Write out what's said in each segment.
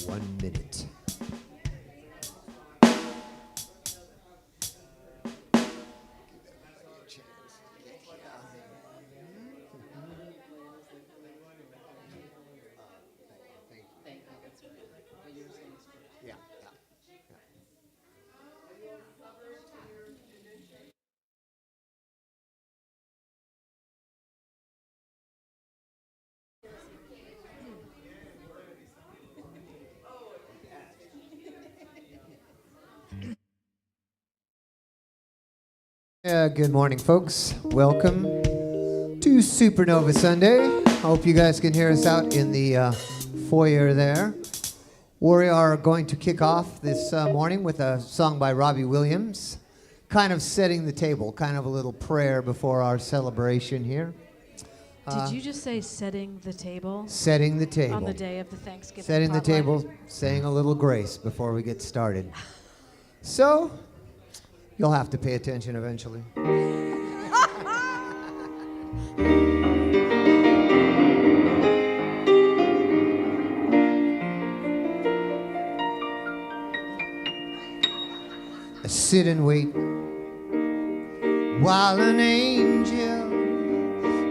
1 minute. Good morning, folks. Welcome to Supernova Sunday. Hope you guys can hear us out in the foyer there. We are going to kick off this morning with a song by Robbie Williams, kind of setting the table, kind of a little prayer before our celebration here. Did you just say setting the table? Setting the table. On the day of the Thanksgiving Setting the potluck? table, saying a little grace before we get started. So, you'll have to pay attention eventually. I sit and wait while an angel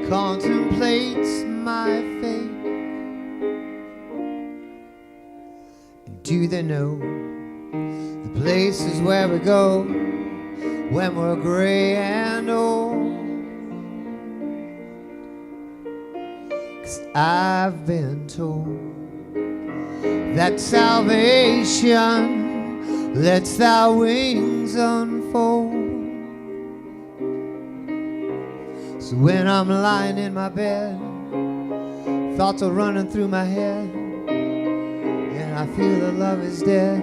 contemplates my fate. And do they know the places where we go when we're gray and old? 'Cause I've been told that salvation lets thy wings unfold. So when I'm lying in my bed, thoughts are running through my head, and I feel that love is dead,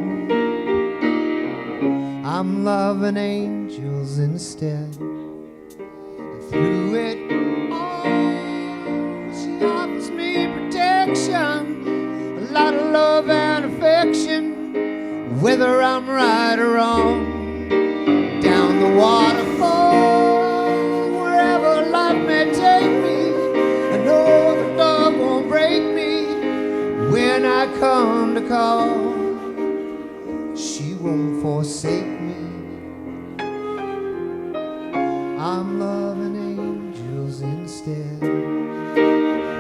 I'm loving angels instead. And through it all, she offers me protection, a lot of love and affection, whether I'm right or wrong. Down the waterfall, wherever life may take me, I know the love won't break me. When I come to call, she won't forsake me. I'm loving angels instead.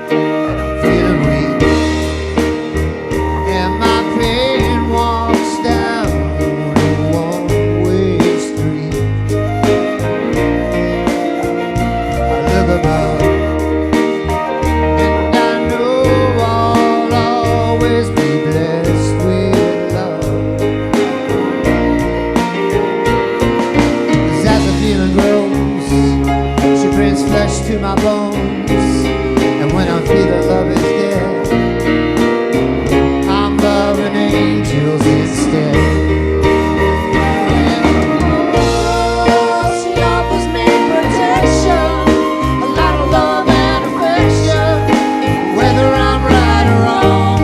And I'm feeling weak, and my pain walks down a one-way street. I look above, and I know I'll always be blessed with love. 'Cause as the feeling grows, she brings flesh to my bones, and when I feel that love is dead, I'm loving angels instead. She offers me protection, a lot of love and affection, whether I'm right or wrong.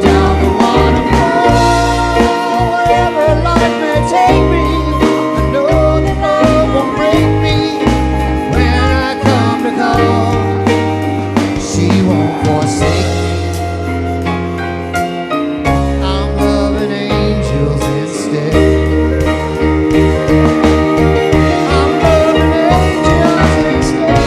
Down the waterfall, wherever life may take me, I know that love won't break me. When I come to call, she won't forsake me. I'm loving angels instead. I'm loving angels instead.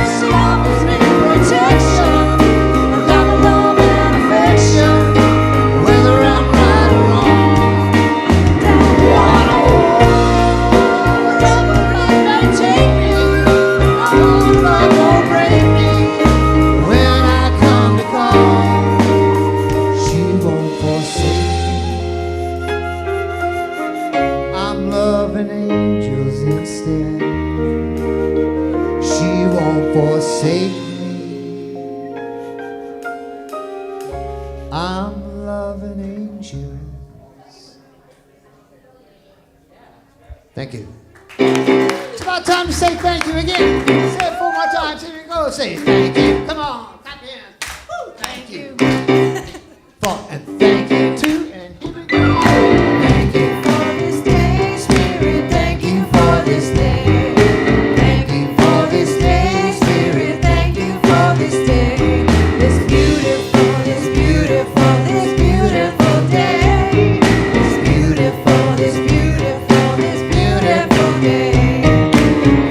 She offers me protection, a lot of love and affection, whether I'm right or wrong. Down the waterfall, wherever life may take me, I know love won't break me. When I come to call, she won't forsake me. I'm loving angels instead. She won't forsake me. I'm loving angels. Thank you. It's about time to just say thank you again. Say it 4 more times. Here we go. Say thank you. Come on. Clap your hands. Woo, thank you. And thank you too. And here we go. Thank you for this day, Spirit. Thank you for this day. Thank you for this day, Spirit. Thank you for this day. This beautiful, this beautiful, this beautiful day. This beautiful, this beautiful, this beautiful day.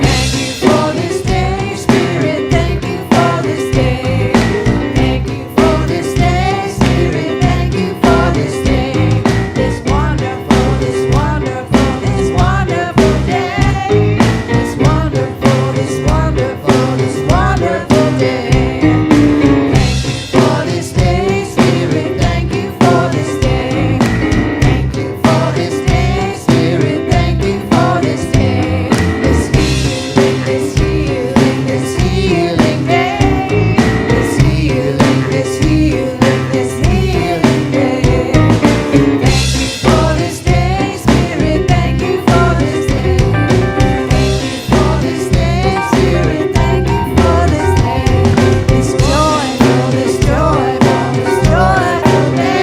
Thank you for this day, Spirit. Thank you for this day. Thank you for this day, Spirit. Thank you for this day. This wonderful, this wonderful, this wonderful day. This wonderful, this wonderful, this wonderful day. Thank you for this day, Spirit. Thank you for this day. Thank you for this day, Spirit. Thank you for this day. This healing, this healing, this healing day. This healing, this healing, this healing day. Thank you for this day, Spirit. Thank you for this day. Thank you for this day, Spirit. Thank you for this day. This joyful, this joyful, this joyful day.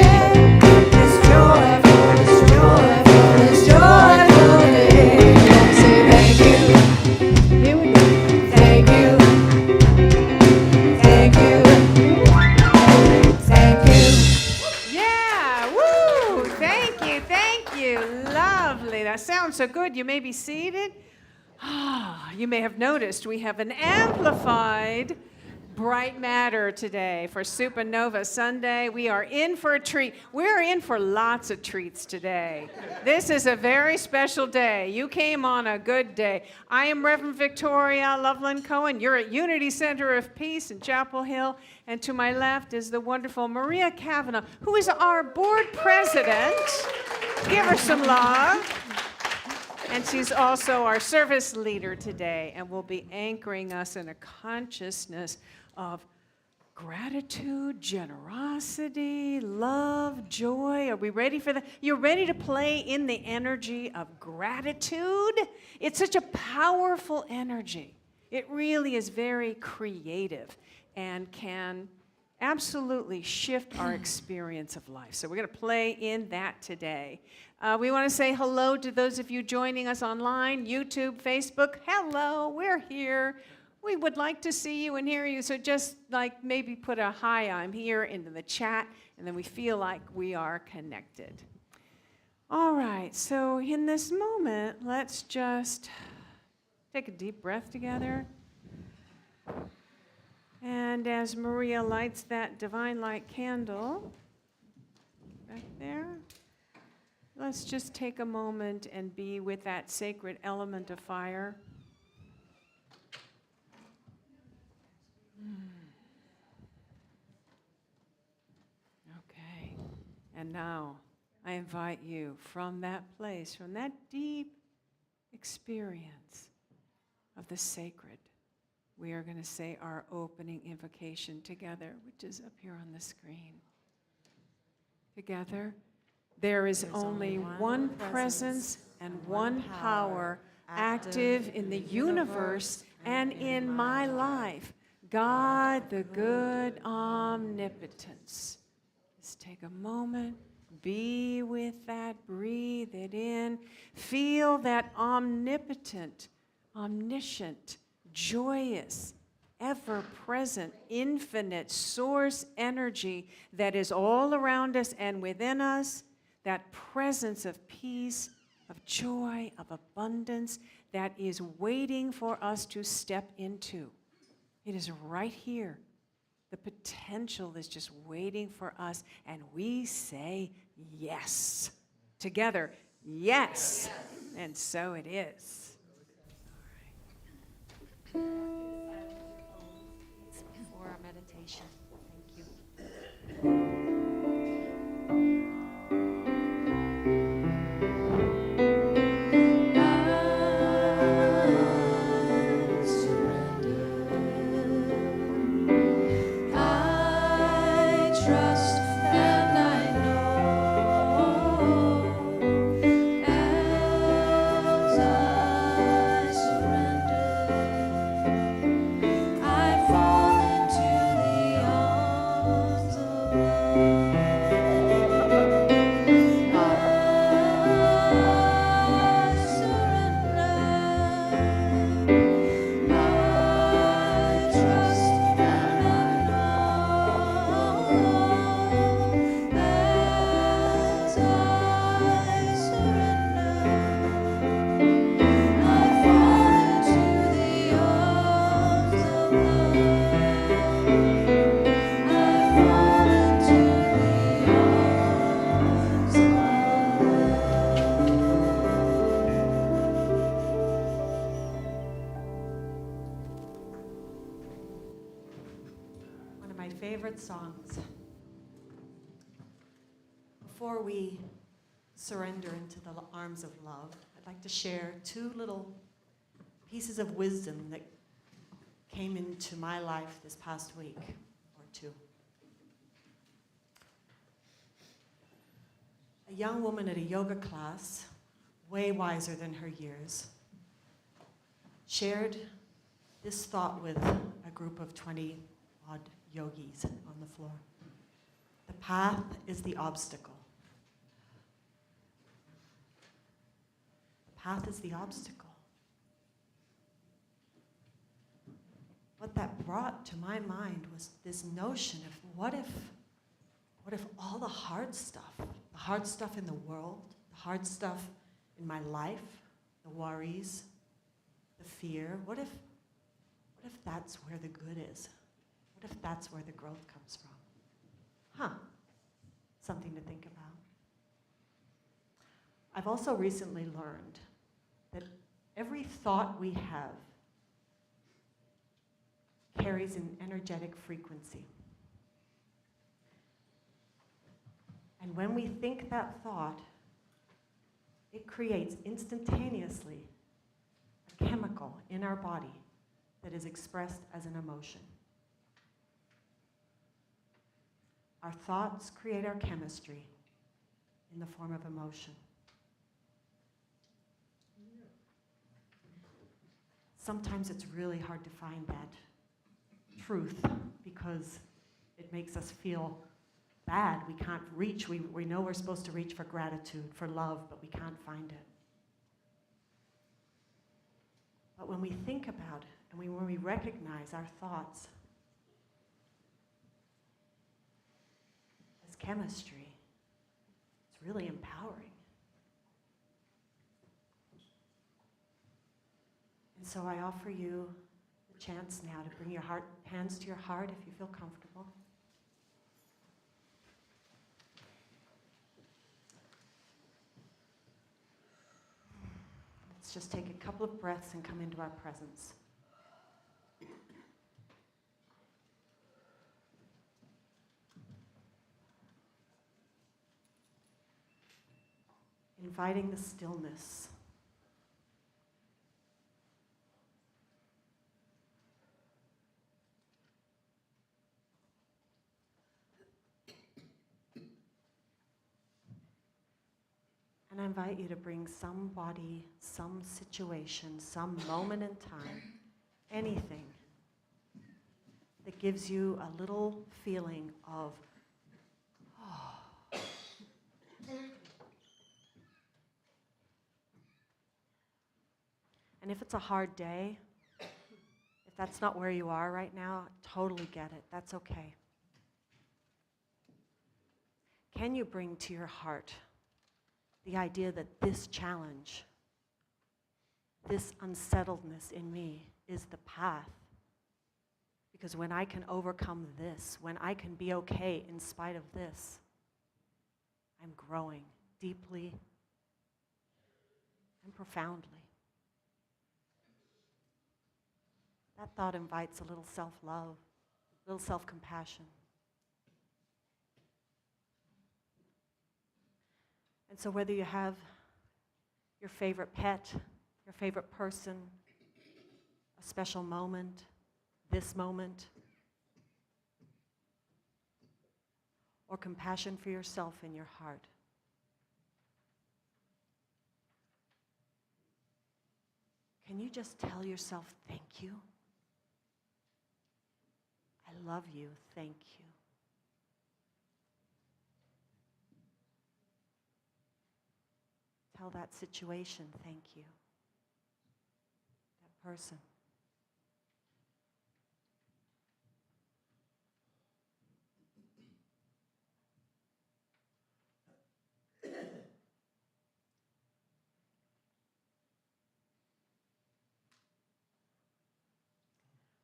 This joyful, this joyful, this joyful day. Say thank you. Here we go. Thank you. Thank you. Thank you. Yeah, woo! Thank you, thank you. Lovely. That sounds so good. You may be seated. Ah, you may have noticed we have an amplified bright matter today for Supernova Sunday. We are in for a treat. We're in for lots of treats today. This is a very special day. You came on a good day. I am Reverend Victoria Loveland-Coen. You're at Unity Center of Peace in Chapel Hill. And to my left is the wonderful Maria Kavanaugh, who is our board president. Give her some love. And she's also our service leader today and will be anchoring us in a consciousness of gratitude, generosity, love, joy. Are we ready for that? You're ready to play in the energy of gratitude? It's such a powerful energy. It really is very creative and can absolutely shift our experience of life. So we're going to play in that today. We want to say hello to those of you joining us online, YouTube, Facebook. Hello, we're here. We would like to see you and hear you, so just like maybe put a hi, I'm here into the chat, and then we feel like we are connected. All right, so in this moment, let's just take a deep breath together. And as Maria lights that divine light candle back there, let's just take a moment and be with that sacred element of fire. Okay, and now I invite you from that place, from that deep experience of the sacred, we are going to say our opening invocation together, which is up here on the screen. Together, there is only one presence and one power active in the universe and in my life, God, the good omnipotence. Just take a moment, be with that, breathe it in, feel that omnipotent, omniscient, joyous, ever-present, infinite source energy that is all around us and within us, that presence of peace, of joy, of abundance that is waiting for us to step into. It is right here. The potential is just waiting for us, and we say yes. Together, yes. And so it is. Before our meditation. Thank you. As I surrender. favorite songs. Before we surrender into the arms of love, I'd like to share two little pieces of wisdom that came into my life this past week or two. A young woman at a yoga class, way wiser than her years, shared this thought with a group of 20-odd yogis on the floor. The path is the obstacle. The path is the obstacle. What that brought to my mind was this notion of what if all the hard stuff in the world, the hard stuff in my life, the worries, the fear, what if that's where the good is? What if that's where the growth comes from? Something to think about. I've also recently learned that every thought we have carries an energetic frequency. And when we think that thought, it creates instantaneously a chemical in our body that is expressed as an emotion. Our thoughts create our chemistry in the form of emotion. Sometimes it's really hard to find that truth because it makes us feel bad. We can't reach. We know we're supposed to reach for gratitude, for love, but we can't find it. But when we think about it, and when we recognize our thoughts as chemistry, it's really empowering. And so I offer you the chance now to bring your hands to your heart if you feel comfortable. Let's just take a couple of breaths and come into our presence. Inviting the stillness. And I invite you to bring somebody, some situation, some moment in time, anything that gives you a little feeling of, And if it's a hard day, if that's not where you are right now, totally get it. That's okay. Can you bring to your heart the idea that this challenge, this unsettledness in me is the path? Because when I can overcome this, when I can be okay in spite of this, I'm growing deeply and profoundly. That thought invites a little self-love, a little self-compassion. And so whether you have your favorite pet, your favorite person, a special moment, this moment, or compassion for yourself in your heart, can you just tell yourself, thank you? I love you, thank you. Tell that situation, thank you. That person.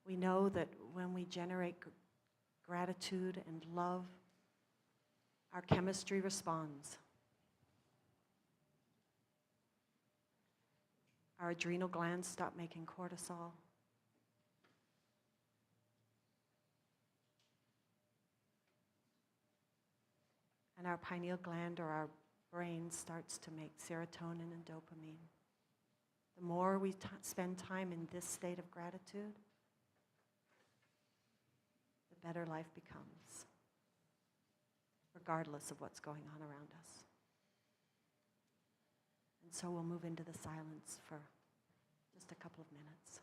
We know that when we generate gratitude and love, our chemistry responds. Our adrenal glands stop making cortisol. and our pineal gland or our brain starts to make serotonin and dopamine. The more we spend time in this state of gratitude, the better life becomes, regardless of what's going on around us. And so we'll move into the silence for just a couple of minutes.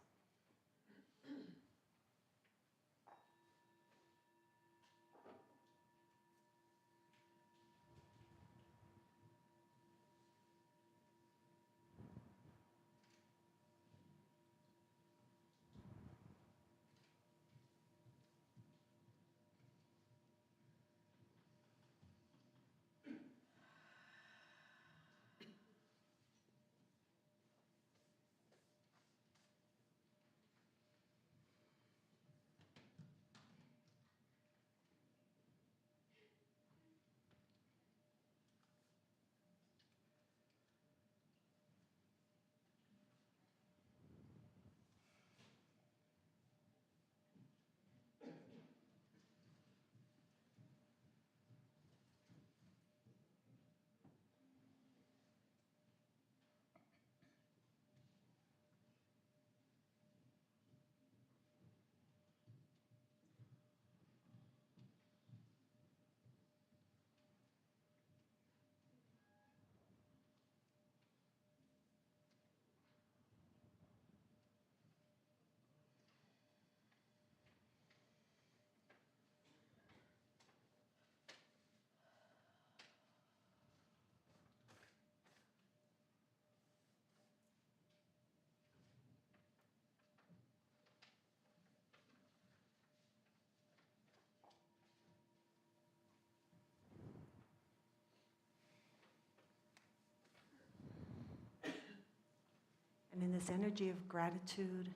And in this energy of gratitude,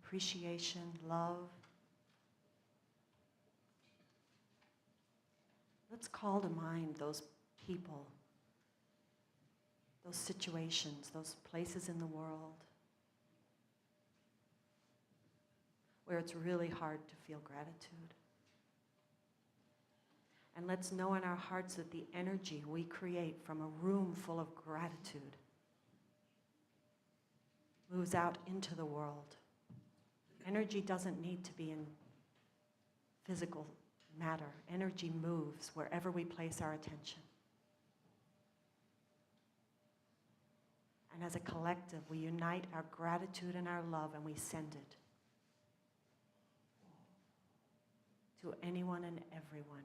appreciation, love, let's call to mind those people, those situations, those places in the world where it's really hard to feel gratitude. And let's know in our hearts that the energy we create from a room full of gratitude moves out into the world. Energy doesn't need to be in physical matter. Energy moves wherever we place our attention. And as a collective, we unite our gratitude and our love, and we send it to anyone and everyone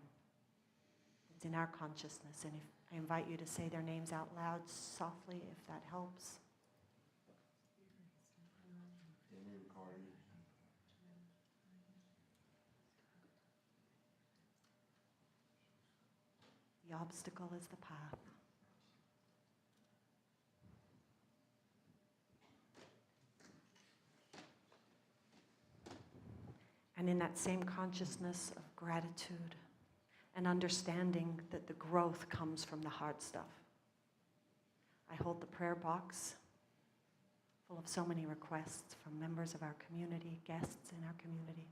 that's in our consciousness. And if I invite you to say their names out loud softly, if that helps. The obstacle is the path. And in that same consciousness of gratitude and understanding that the growth comes from the hard stuff, I hold the prayer box full of so many requests from members of our community, guests in our community.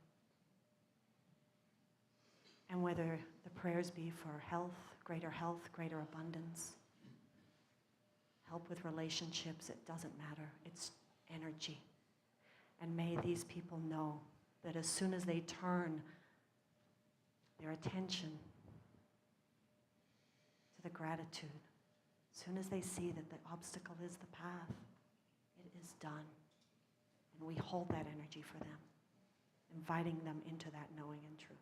And whether the prayers be for health, greater abundance, help with relationships, it doesn't matter. It's energy. And may these people know that as soon as they turn their attention to the gratitude, as soon as they see that the obstacle is the path, it is done. And we hold that energy for them, inviting them into that knowing and truth.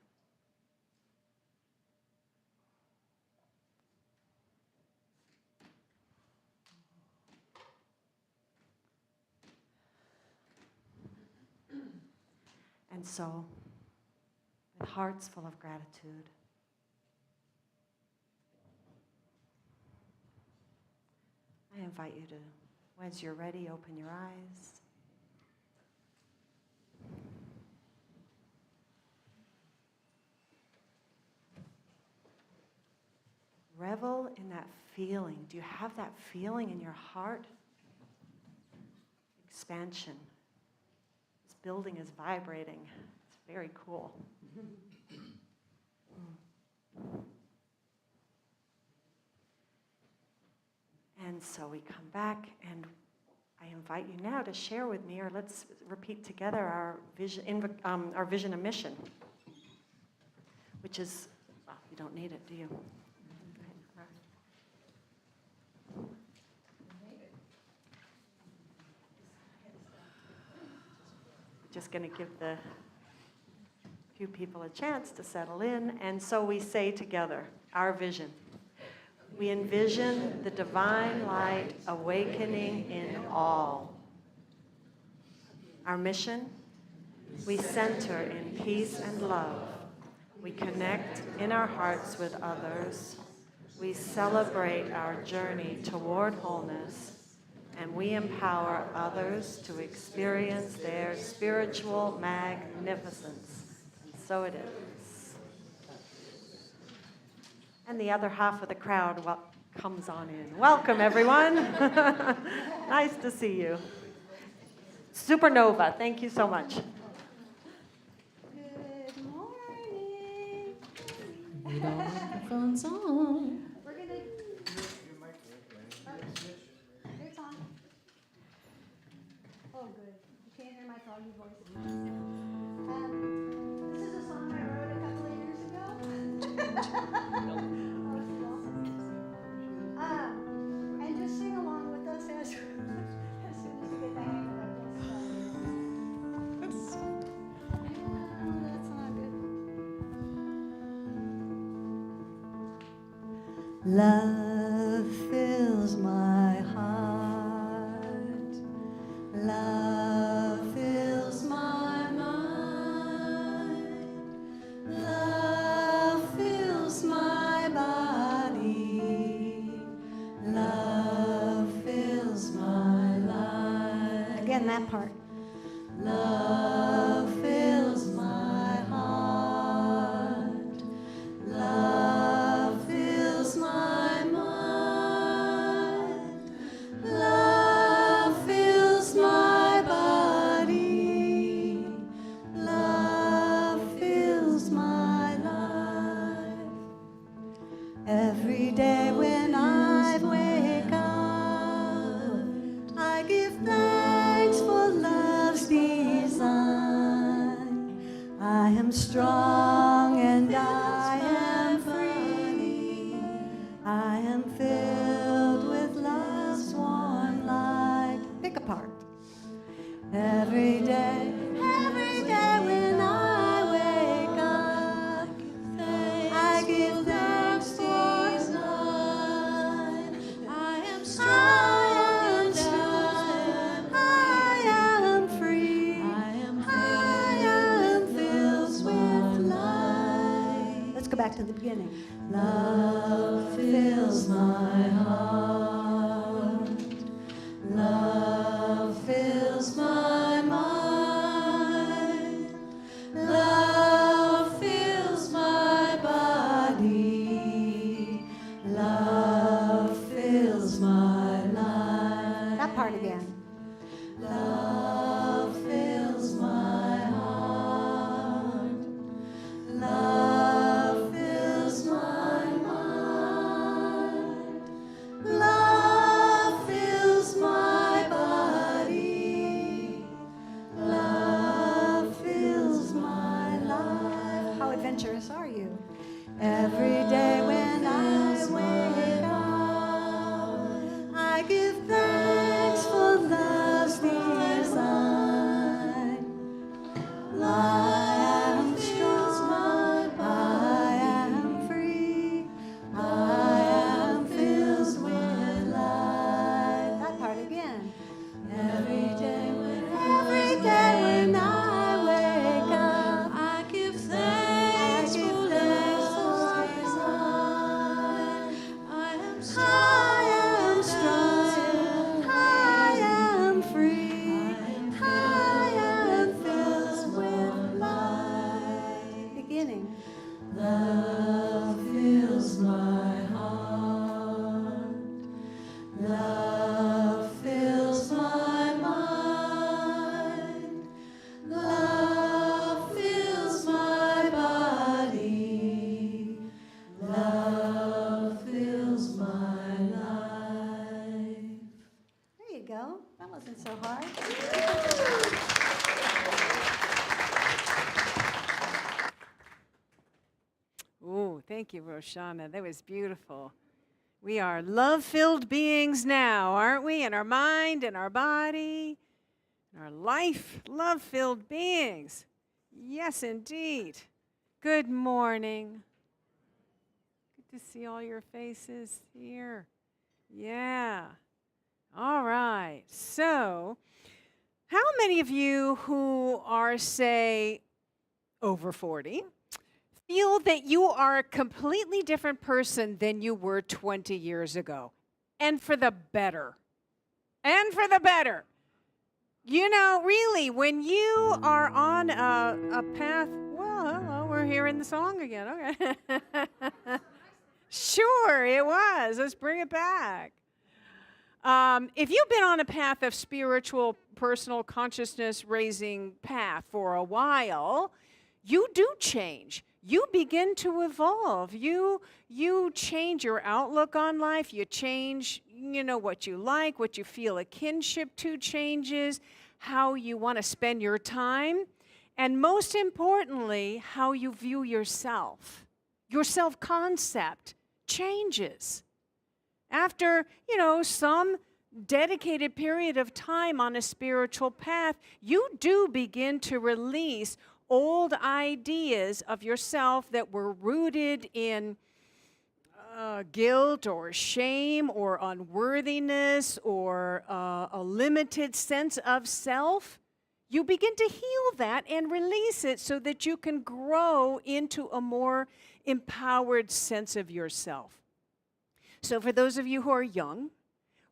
And so, with hearts full of gratitude, I invite you to, as you're ready, open your eyes. Revel in that feeling. Do you have that feeling in your heart? Expansion. This building is vibrating. It's very cool. And so we come back, and I invite you now to share with me, or let's repeat together our vision and mission, which is, well, you don't need it, do you? Just going to give the few people a chance to settle in, and so we say together our vision. We envision the divine light awakening in all. Our mission, we center in peace and love. We connect in our hearts with others. We celebrate our journey toward wholeness, and we empower others to experience their spiritual magnificence. And so it is. And the other half of the crowd comes on in. Welcome, everyone. Nice to see you. Supernova, thank you so much. Good morning. Get all microphones on. We're gonna. It's on. Oh, good. You can't hear my froggy voice. This is a song I wrote a couple of years ago. And just sing along with us as soon as we get the hang of it. That's not good. Love fills my heart. Love fills my mind. Love fills my body. Love fills my life. Again, that part. Love fills my heart. Love fills my mind. Love fills my body. Love fills my life. Every day when I wake up, I give thanks for love's design. I am strong and I am free. I am filled with love's warm light. Pick a part. Every day when I wake up, I give thanks for life. I am strong, I am free. I am filled with light. Let's go back to the beginning. Love fills my heart. Love fills my mind. Love fills my body. Love fills my life. That part again. Love fills my heart. Love fills my mind. Love fills my body. Love fills my life. How adventurous are you? Every day when I wake up, I give thanks for love's design. I am strong, I am free, I am filled with light. That part again. Every day when I wake up, I give thanks for love's design. Thank you, Roshana. That was beautiful. We are love-filled beings now, aren't we? In our mind, in our body, in our life, love-filled beings. Yes, indeed. Good morning. Good to see all your faces here. Yeah. All right. So, how many of you who are, say, over 40, feel that you are a completely different person than you were 20 years ago? And for the better. And for the better. You know, really, when you are on a path, well, we're hearing the song again. Okay. Sure, it was. Let's bring it back. If you've been on a path of spiritual, personal consciousness raising path for a while, you do change. You begin to evolve. You change your outlook on life. You change, what you like, what you feel a kinship to changes, how you want to spend your time, and most importantly, how you view yourself. Your self-concept changes. After, some dedicated period of time on a spiritual path, you do begin to release old ideas of yourself that were rooted in guilt or shame or unworthiness or a limited sense of self. You begin to heal that and release it so that you can grow into a more empowered sense of yourself. So for those of you who are young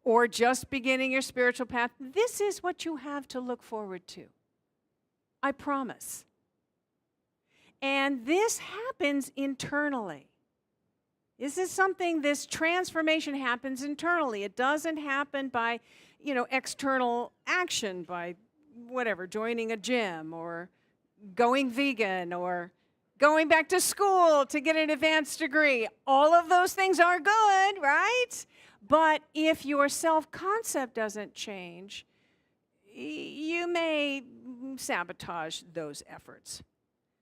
or just beginning your spiritual path, this is what you have to look forward to. I promise. And this happens internally. This transformation happens internally. It doesn't happen by, external action, by whatever, joining a gym or going vegan or going back to school to get an advanced degree. All of those things are good, right? But if your self-concept doesn't change, you may sabotage those efforts.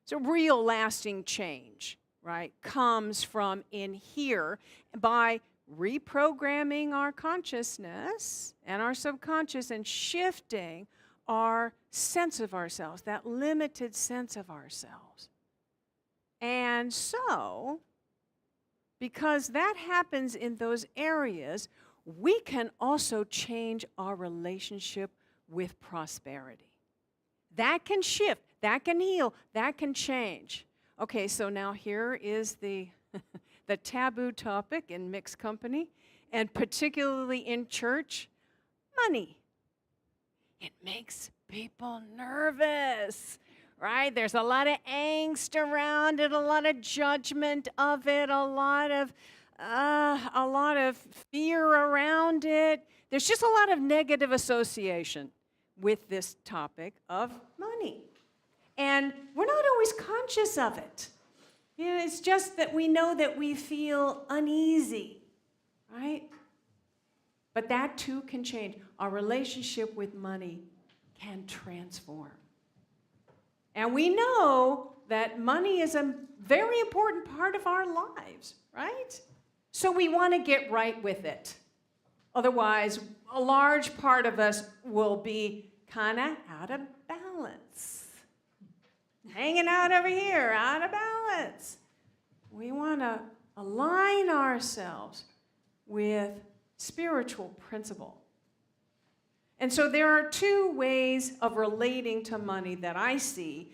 So real lasting change, right, comes from in here by reprogramming our consciousness and our subconscious and shifting our sense of ourselves, that limited sense of ourselves. And so, because that happens in those areas, we can also change our relationship with prosperity. That can shift, that can heal, that can change. Okay, so now here is the taboo topic in mixed company, and particularly in church, money. It makes people nervous. Right? There's a lot of angst around it, a lot of judgment of it, a lot of fear around it. There's just a lot of negative association with this topic of money. And we're not always conscious of it. It's just that we know that we feel uneasy, right? But that too can change. Our relationship with money can transform. And we know that money is a very important part of our lives, right? So we want to get right with it. Otherwise, a large part of us will be kind of out of balance. Hanging out over here, out of balance. We want to align ourselves with spiritual principle. And so there are two ways of relating to money that I see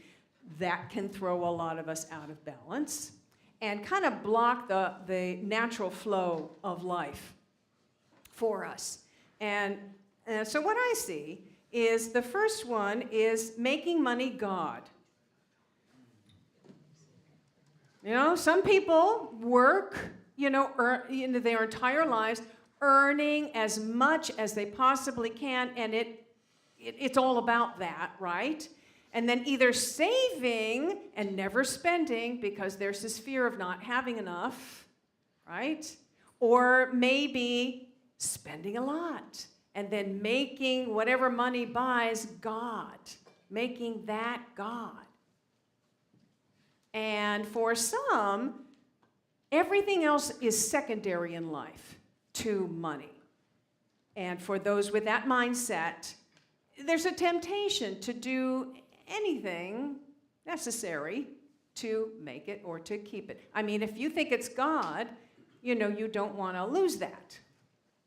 that can throw a lot of us out of balance and kind of block the natural flow of life for us. And so what I see is the first one is making money God. Some people work, their entire lives earning as much as they possibly can, and it's all about that, right? And then either saving and never spending because there's this fear of not having enough, right? Or maybe spending a lot and then making whatever money buys God, making that God. And for some, Everything else is secondary in life to money. And for those with that mindset, there's a temptation to do anything necessary to make it or to keep it. I mean, if you think it's God, you know, you don't want to lose that,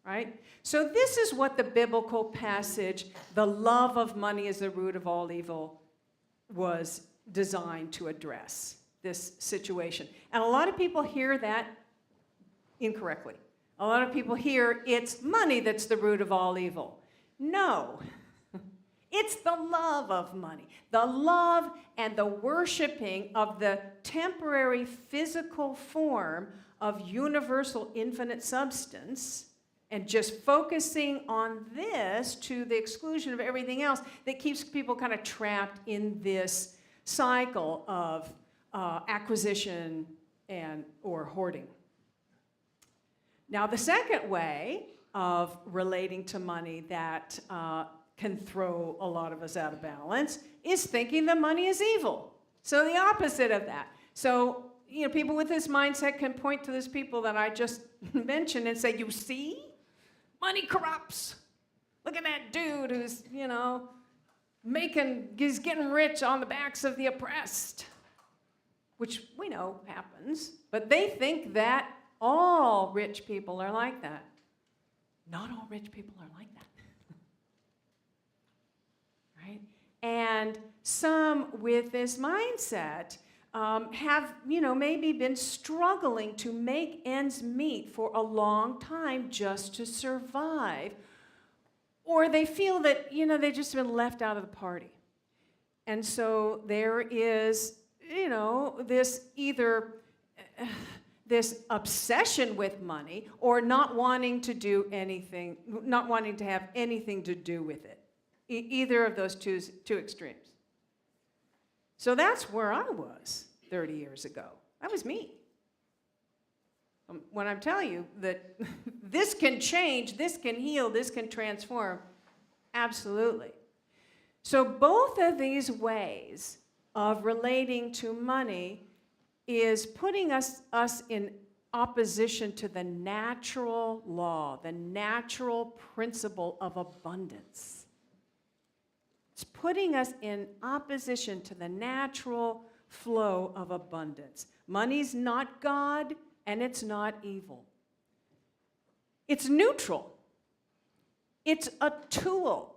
right? So this is what the biblical passage, the love of money is the root of all evil, was designed to address this situation. And a lot of people hear that incorrectly. A lot of people hear it's money that's the root of all evil. No. It's the love of money, the love and the worshiping of the temporary physical form of universal infinite substance, and just focusing on this to the exclusion of everything else that keeps people kind of trapped in this cycle of acquisition and or hoarding. Now, the second way of relating to money that can throw a lot of us out of balance is thinking that money is evil. So the opposite of that. So, you know, people with this mindset can point to those people that I just mentioned and say, you see, money corrupts. Look at that dude who's, you know, he's getting rich on the backs of the oppressed, which we know happens, but they think that all rich people are like that. Not all rich people are like that. Right? And some with this mindset have, you know, maybe been struggling to make ends meet for a long time just to survive. Or they feel that, you know, they've just been left out of the party. And so there is, you know, this either this obsession with money or not wanting to do anything, not wanting to have anything to do with it. Either of those two extremes. So that's where I was 30 years ago. That was me. When I'm telling you that this can change, this can heal, this can transform, absolutely. So both of these ways of relating to money is putting us in opposition to the natural law, the natural principle of abundance. It's putting us in opposition to the natural flow of abundance. Money's not God, and it's not evil. It's neutral. It's a tool.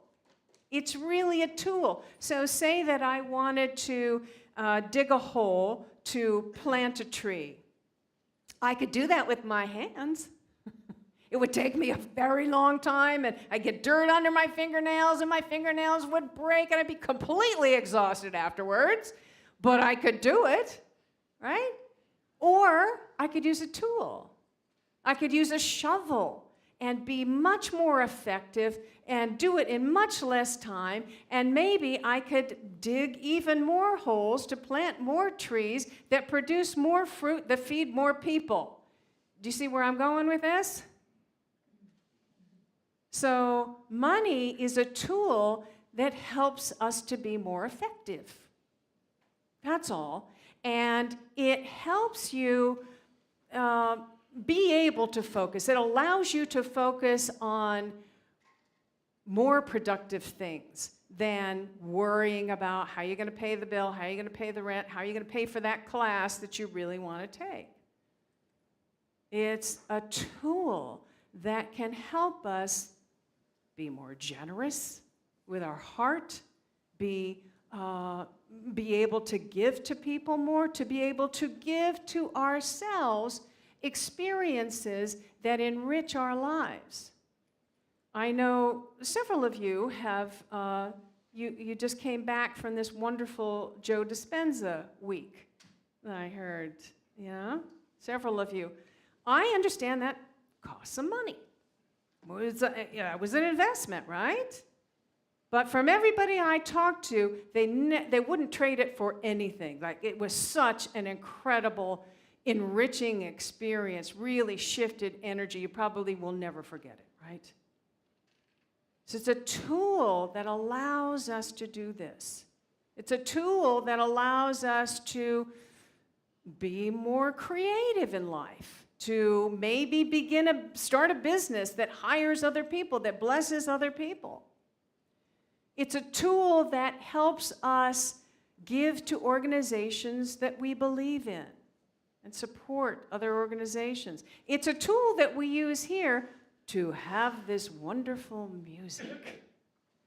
It's really a tool. So say that I wanted to dig a hole to plant a tree. I could do that with my hands. It would take me a very long time, and I'd get dirt under my fingernails, and my fingernails would break, and I'd be completely exhausted afterwards. But I could do it, right? Or I could use a tool. I could use a shovel and be much more effective and do it in much less time, and maybe I could dig even more holes to plant more trees that produce more fruit that feed more people. Do you see where I'm going with this? So money is a tool that helps us to be more effective. That's all. And it helps you be able to focus. It allows you to focus on more productive things than worrying about how you're going to pay the bill, how you're going to pay the rent, how you're going to pay for that class that you really want to take. It's a tool that can help us be more generous with our heart, be able to give to people more, to be able to give to ourselves experiences that enrich our lives. I know several of you have, you just came back from this wonderful Joe Dispenza week, I heard, yeah? Several of you. I understand that costs some money. It was an investment, right? But from everybody I talked to, they wouldn't trade it for anything. Like, it was such an incredible, enriching experience, really shifted energy. You probably will never forget it, right? So it's a tool that allows us to do this. It's a tool that allows us to be more creative in life, to maybe start a business that hires other people, that blesses other people. It's a tool that helps us give to organizations that we believe in and support other organizations. It's a tool that we use here to have this wonderful music.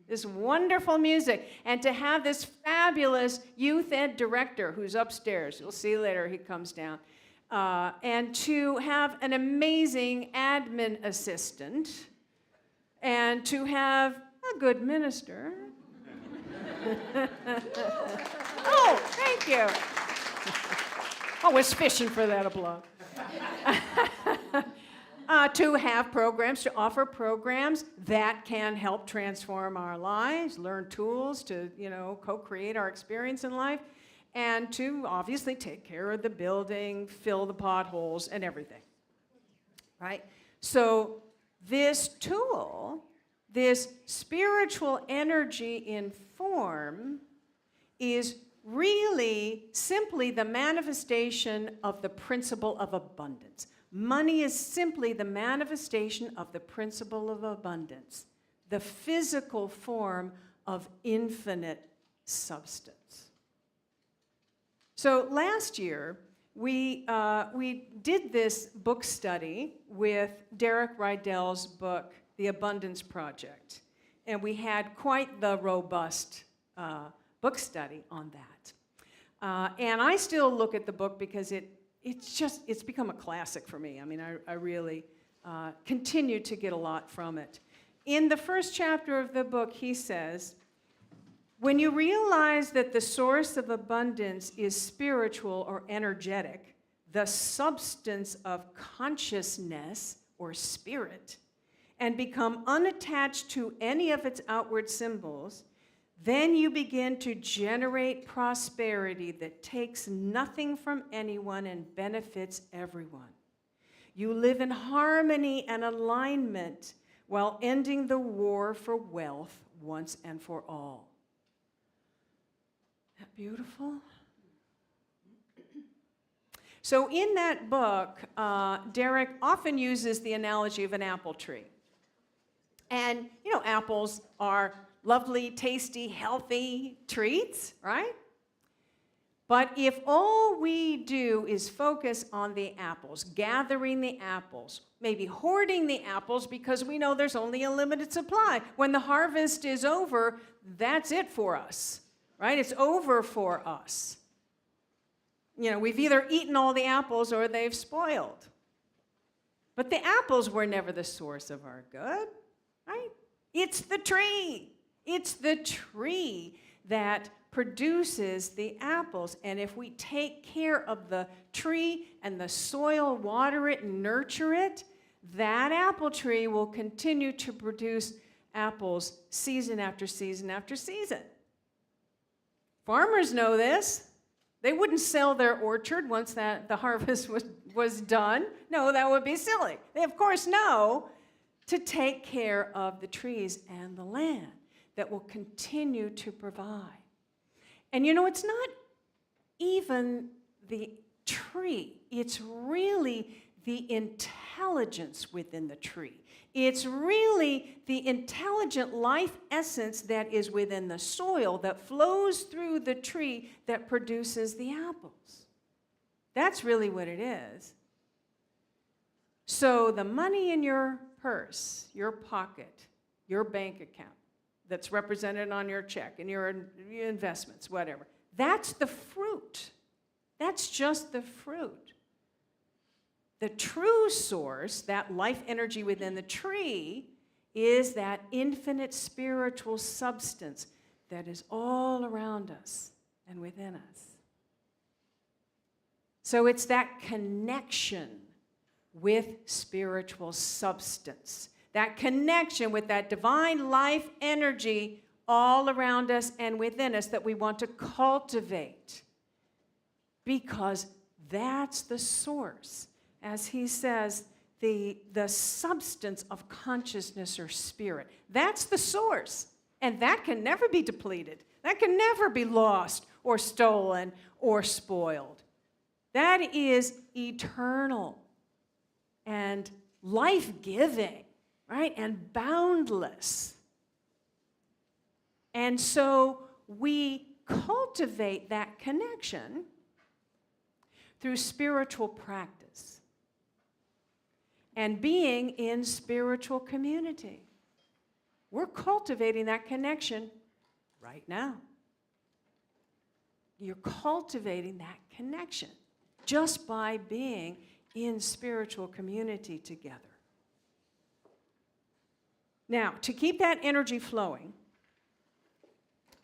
This wonderful music, and to have this fabulous youth ed director who's upstairs. You'll see later he comes down. And to have an amazing admin assistant, and to have a good minister. Oh, thank you. I was fishing for that applause. To have programs, to offer programs that can help transform our lives, learn tools to, co-create our experience in life, and to obviously take care of the building, fill the potholes, and everything, right? So this tool, this spiritual energy in form, is really simply the manifestation of the principle of abundance. Money is simply the manifestation of the principle of abundance, the physical form of infinite substance. So last year, we did this book study with Derek Rydell's book, The Abundance Project, and we had quite the robust book study on that. And I still look at the book because it's become a classic for me. I mean, I really continue to get a lot from it. In the first chapter of the book, he says, when you realize that the source of abundance is spiritual or energetic, the substance of consciousness or spirit, and become unattached to any of its outward symbols, then you begin to generate prosperity that takes nothing from anyone and benefits everyone. You live in harmony and alignment while ending the war for wealth once and for all. Isn't that beautiful? So in that book, Derek often uses the analogy of an apple tree. And, apples are lovely, tasty, healthy treats, right? But if all we do is focus on the apples, gathering the apples, maybe hoarding the apples because we know there's only a limited supply. When the harvest is over, that's it for us, right? It's over for us. We've either eaten all the apples or they've spoiled. But the apples were never the source of our good, right? It's the tree. It's the tree that produces the apples. And if we take care of the tree and the soil, water it and nurture it, that apple tree will continue to produce apples season after season after season. Farmers know this. They wouldn't sell their orchard once the harvest was done. No, that would be silly. They, of course, know to take care of the trees and the land that will continue to provide. And it's not even the tree. It's really the intelligence within the tree. It's really the intelligent life essence that is within the soil that flows through the tree that produces the apples. That's really what it is. So the money in your purse, your pocket, your bank account that's represented on your check and your investments, whatever, that's the fruit. That's just the fruit. The true source, that life energy within the tree, is that infinite spiritual substance that is all around us and within us. So it's that connection with spiritual substance, that connection with that divine life energy all around us and within us that we want to cultivate, because that's the source. As he says, the substance of consciousness or spirit. That's the source. And that can never be depleted. That can never be lost or stolen or spoiled. That is eternal and life-giving, right? And boundless. And so we cultivate that connection through spiritual practice and being in spiritual community. We're cultivating that connection right now. You're cultivating that connection just by being in spiritual community together. Now, to keep that energy flowing,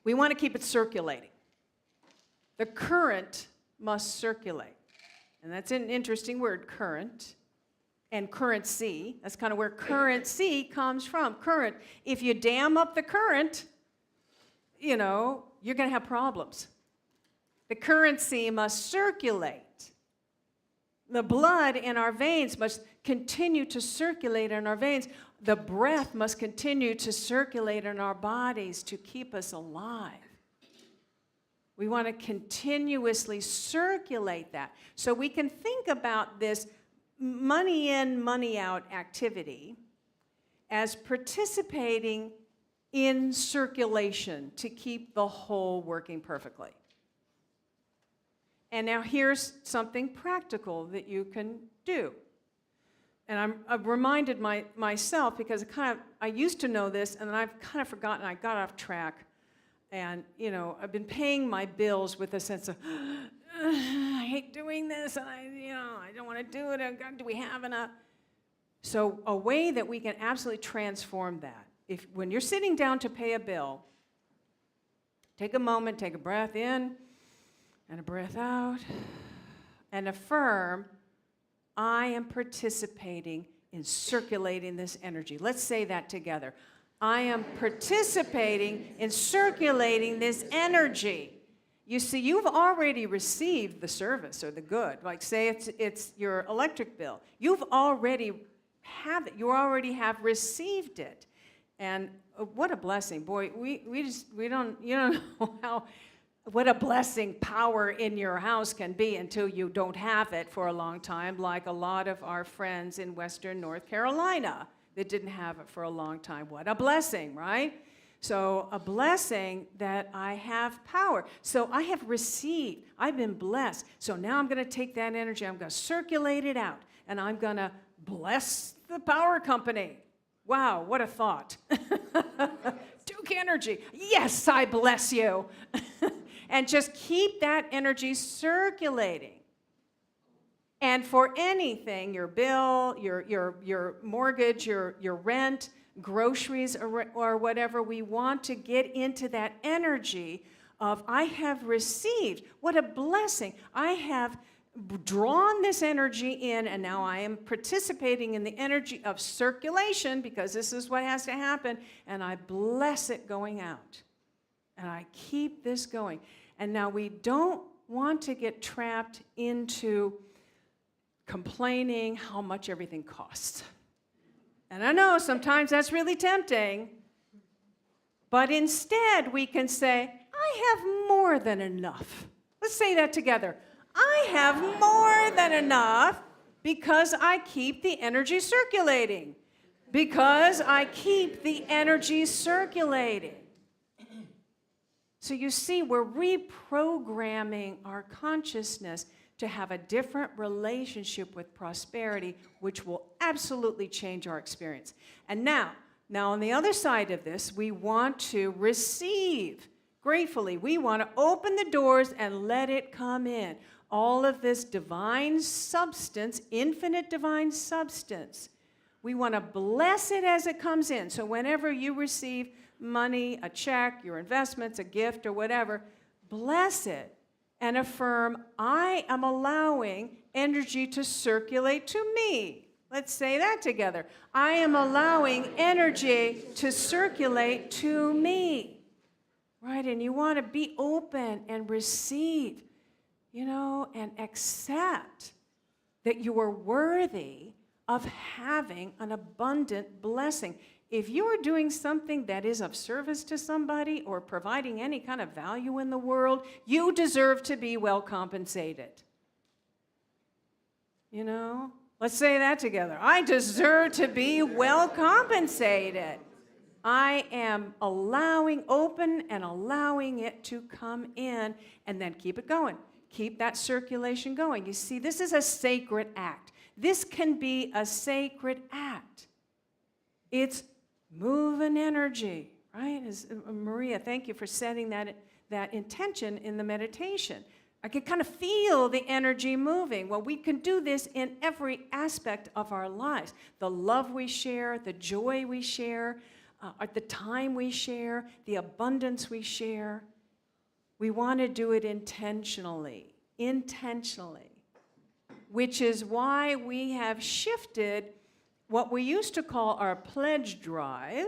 we want to keep it circulating. The current must circulate. And that's an interesting word, current. And currency, that's kind of where currency comes from. Current. If you dam up the current, you're going to have problems. The currency must circulate. The blood in our veins must continue to circulate in our veins. The breath must continue to circulate in our bodies to keep us alive. We want to continuously circulate that. So we can think about this money in, money out activity as participating in circulation to keep the whole working perfectly. And now here's something practical that you can do. And I've reminded myself, because I used to know this, and I've kind of forgotten. I got off track. And, I've been paying my bills with a sense of, I hate doing this, and I don't want to do it. God, do we have enough? So a way that we can absolutely transform that, when you're sitting down to pay a bill, take a moment, take a breath in, and a breath out, and affirm, I am participating in circulating this energy. Let's say that together. I am participating in circulating this energy. You see, you've already received the service or the good. Like say it's your electric bill. You've already have it. You already have received it. And what a blessing. Boy, you don't know what a blessing power in your house can be until you don't have it for a long time, like a lot of our friends in Western North Carolina that didn't have it for a long time. What a blessing, right? So a blessing that I have power. So I have received, I've been blessed. So now I'm going to take that energy, I'm going to circulate it out, and I'm going to bless the power company. Wow, what a thought. Duke Energy, yes, I bless you. And just keep that energy circulating. And for anything, your bill, your mortgage, your rent, groceries, or whatever, we want to get into that energy of, I have received. What a blessing. I have drawn this energy in, and now I am participating in the energy of circulation, because this is what has to happen, and I bless it going out. And I keep this going. And now we don't want to get trapped into complaining how much everything costs. And I know sometimes that's really tempting, but instead we can say, I have more than enough. Let's say that together. I have more than enough because I keep the energy circulating. Because I keep the energy circulating. So you see, we're reprogramming our consciousness to have a different relationship with prosperity, which will absolutely change our experience. And now on the other side of this, we want to receive gratefully. We want to open the doors and let it come in. All of this divine substance, infinite divine substance, we want to bless it as it comes in. So whenever you receive money, a check, your investments, a gift, or whatever, bless it and affirm, I am allowing energy to circulate to me. Let's say that together. I am allowing energy to circulate to me. Right? And you want to be open and receive, and accept that you are worthy of having an abundant blessing. If you are doing something that is of service to somebody or providing any kind of value in the world, you deserve to be well compensated. You know? Let's say that together. I deserve to be well compensated. I am open and allowing it to come in, and then keep it going. Keep that circulation going. You see, this is a sacred act. This can be a sacred act. It's moving energy, right? Maria, thank you for setting that intention in the meditation. I can kind of feel the energy moving. Well, we can do this in every aspect of our lives. The love we share, the joy we share, the time we share, the abundance we share. We want to do it intentionally, which is why we have shifted what we used to call our pledge drive.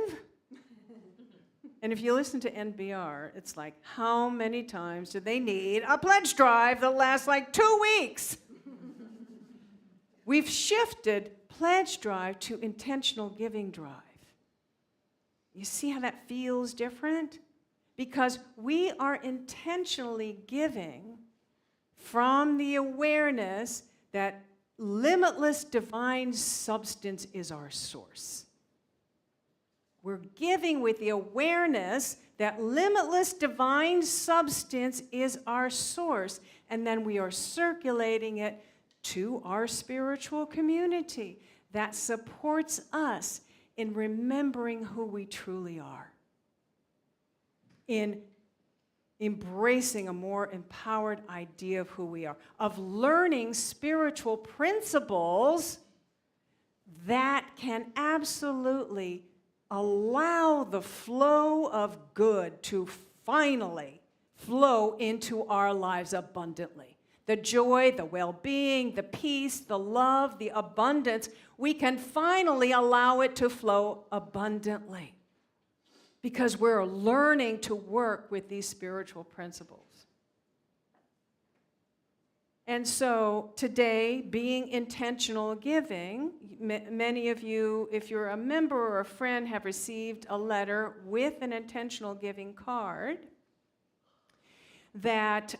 And if you listen to NPR, it's like, how many times do they need a pledge drive that lasts like 2 weeks? We've shifted pledge drive to intentional giving drive. You see how that feels different? Because we are intentionally giving from the awareness that limitless divine substance is our source. We're giving with the awareness that limitless divine substance is our source, and then we are circulating it to our spiritual community that supports us in remembering who we truly are, in embracing a more empowered idea of who we are, of learning spiritual principles that can absolutely allow the flow of good to finally flow into our lives abundantly. The joy, the well-being, the peace, the love, the abundance, we can finally allow it to flow abundantly because we're learning to work with these spiritual principles. And so today, being intentional giving, many of you, if you're a member or a friend, have received a letter with an intentional giving card that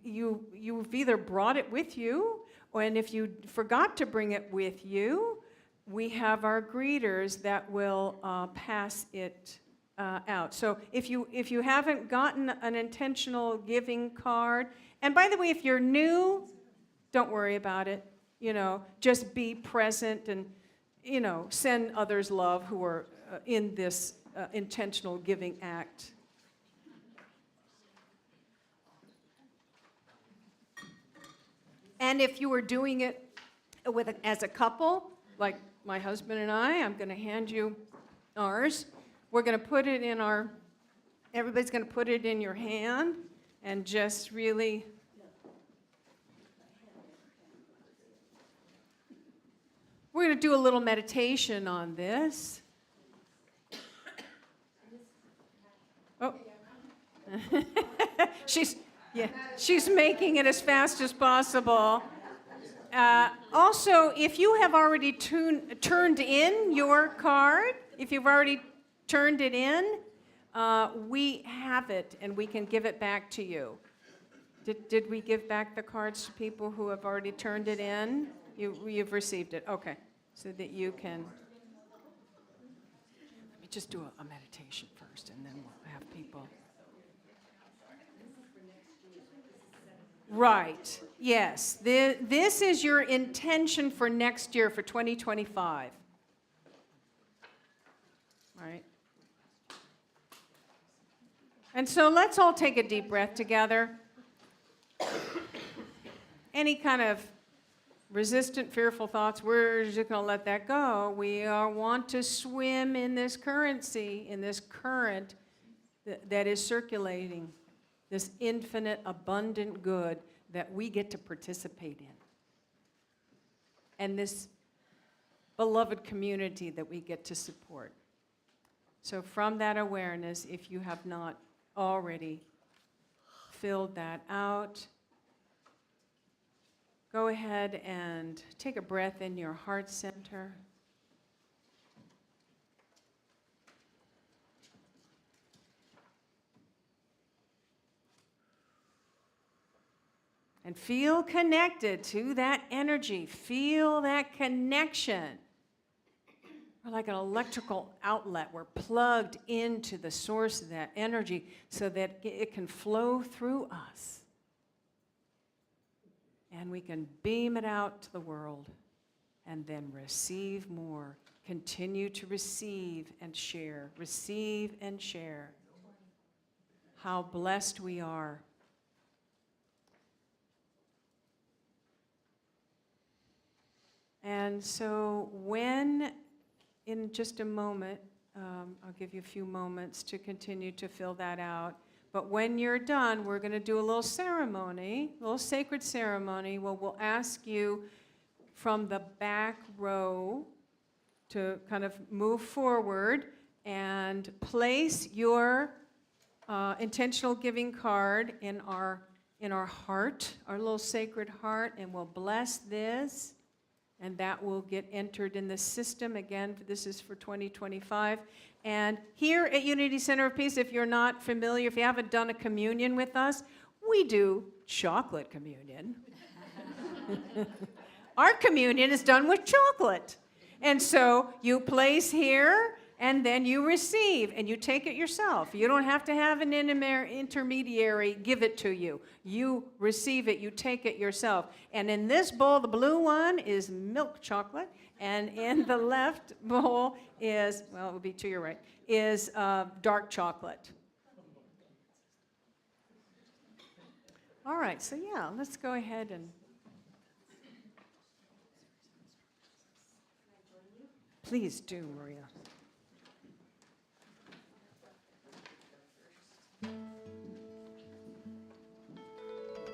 you've either brought it with you, and if you forgot to bring it with you, we have our greeters that will pass it out. So if you haven't gotten an intentional giving card, and by the way, if you're new, don't worry about it. You know, just be present and, you know, send others love who are in this intentional giving act. And if you were doing it as a couple, like my husband and I'm going to hand you ours. We're going to put it in everybody's going to put it in your hand and just really we're going to do a little meditation on this. Oh. She's making it as fast as possible. Also, if you have already turned in your card, if you've already turned it in, we have it and we can give it back to you. Did we give back the cards to people who have already turned it in? You've received it, okay. So that you can, let me just do a meditation first and then we'll have people. Right, yes. This is your intention for next year, for 2025. Right? And so let's all take a deep breath together. Any kind of resistant, fearful thoughts, we're just going to let that go. We want to swim in this currency, in this current that is circulating. This infinite, abundant good that we get to participate in. And this beloved community that we get to support. So from that awareness, if you have not already filled that out, go ahead and take a breath in your heart center. And feel connected to that energy. Feel that connection. We're like an electrical outlet. We're plugged into the source of that energy so that it can flow through us. And we can beam it out to the world and then receive more. Continue to receive and share. Receive and share. How blessed we are. And so when, in just a moment, I'll give you a few moments to continue to fill that out. But when you're done, we're going to do a little ceremony, a little sacred ceremony, where we'll ask you from the back row to kind of move forward and place your intentional giving card in our heart, our little sacred heart, and we'll bless this. And that will get entered in the system. Again, this is for 2025. And here at Unity Center of Peace, if you're not familiar, if you haven't done a communion with us, we do chocolate communion. Our communion is done with chocolate. And so you place here, and then you receive, and you take it yourself. You don't have to have an intermediary give it to you. You receive it, you take it yourself. And in this bowl, the blue one is milk chocolate, and in the left bowl is, well, it would be to your right, is dark chocolate. All right, so yeah, let's go ahead and... Please do, Maria.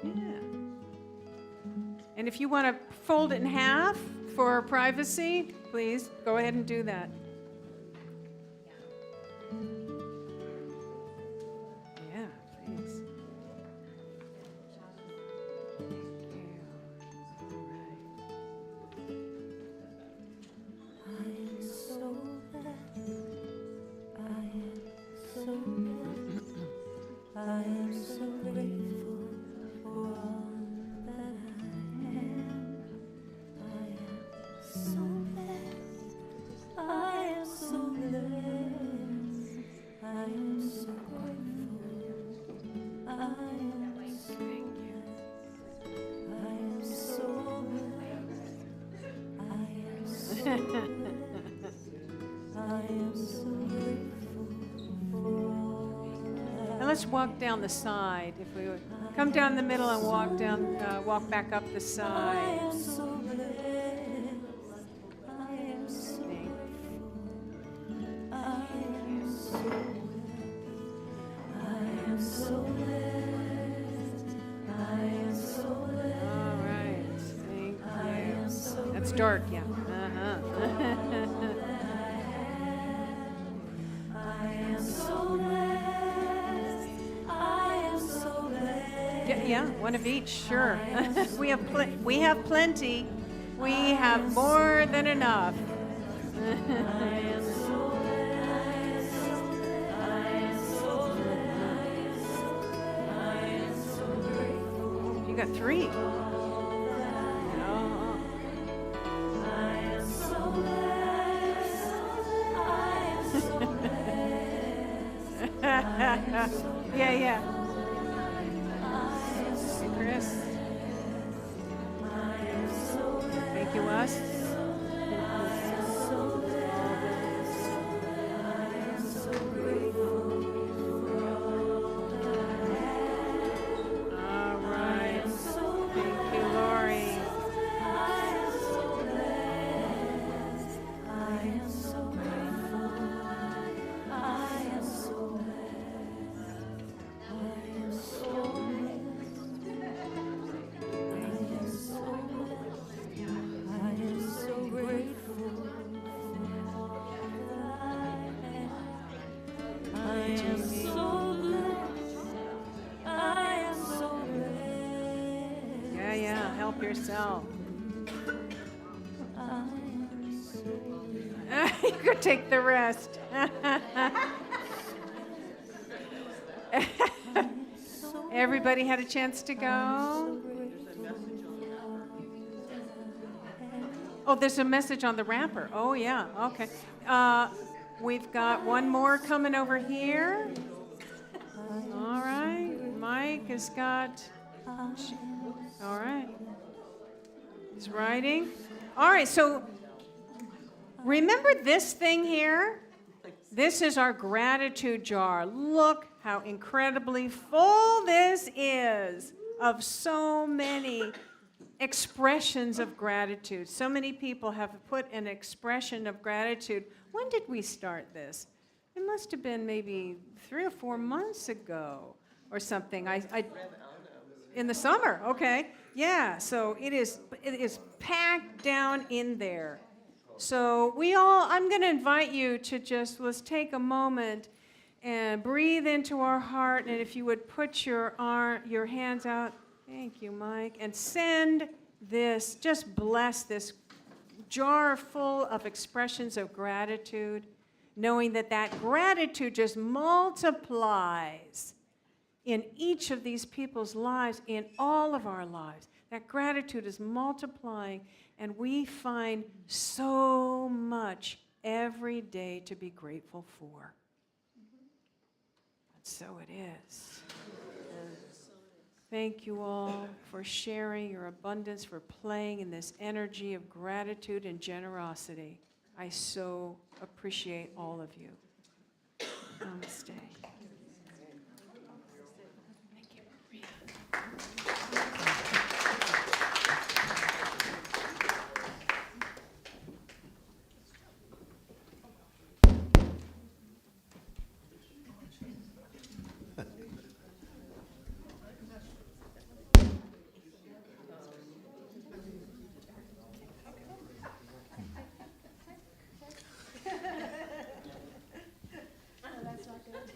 Yeah. And if you want to fold it in half for privacy, please go ahead and do that. Yeah, please. Thank you. All right. I am so blessed. I am so blessed. I am so grateful for all that I am. I am so blessed. I am so blessed. I am so grateful. I am so blessed. I am so blessed. I am so blessed. I am so grateful for all that. And let's walk down the side. If we would come down the middle and walk down, walk back up the I side. am so blessed. I am so grateful. I am so blessed. I am so blessed. I am so blessed. All right. Thank I am you. so That's dark, yeah. Uh-huh. I am so blessed. I am so blessed. Yeah, one of each, sure. we have plenty. We have more than enough. I am so blessed. I am so blessed. I am so grateful. You got three. I am so blessed. I am so blessed. Yeah. I am so Hey, Chris. I am so blessed. Thank you, Wes. I am so blessed. I am so grateful for all that I have. All I right. am so Thank you, Lori. I am so blessed. I am so grateful. I am so blessed. I am so blessed. I am so blessed. I am so grateful for all that I have. I am so blessed. I am so blessed. Yeah. Help yourself. I am so You could take the rest. Everybody had a chance to go? Oh, there's a message on the wrapper. Oh, yeah, okay. We've got one more coming over here. All right, Mike has got, all right. He's writing. All right, so remember this thing here? This is our gratitude jar. Look how incredibly full this is of so many expressions of gratitude. So many people have put an expression of gratitude. When did we start this? It must have been maybe 3 or 4 months ago or something. In the summer, okay. Yeah, so it is packed down in there. So I'm going to invite you to let's take a moment and breathe into our heart. And if you would put your hands out, thank you, Mike, and send this, just bless this jar full of expressions of gratitude, knowing that gratitude just multiplies in each of these people's lives, in all of our lives. That gratitude is multiplying, and we find so much every day to be grateful for. And so it is. Thank you all for sharing your abundance, for playing in this energy of gratitude and generosity. I so appreciate all of you. Namaste. Thank you, Maria.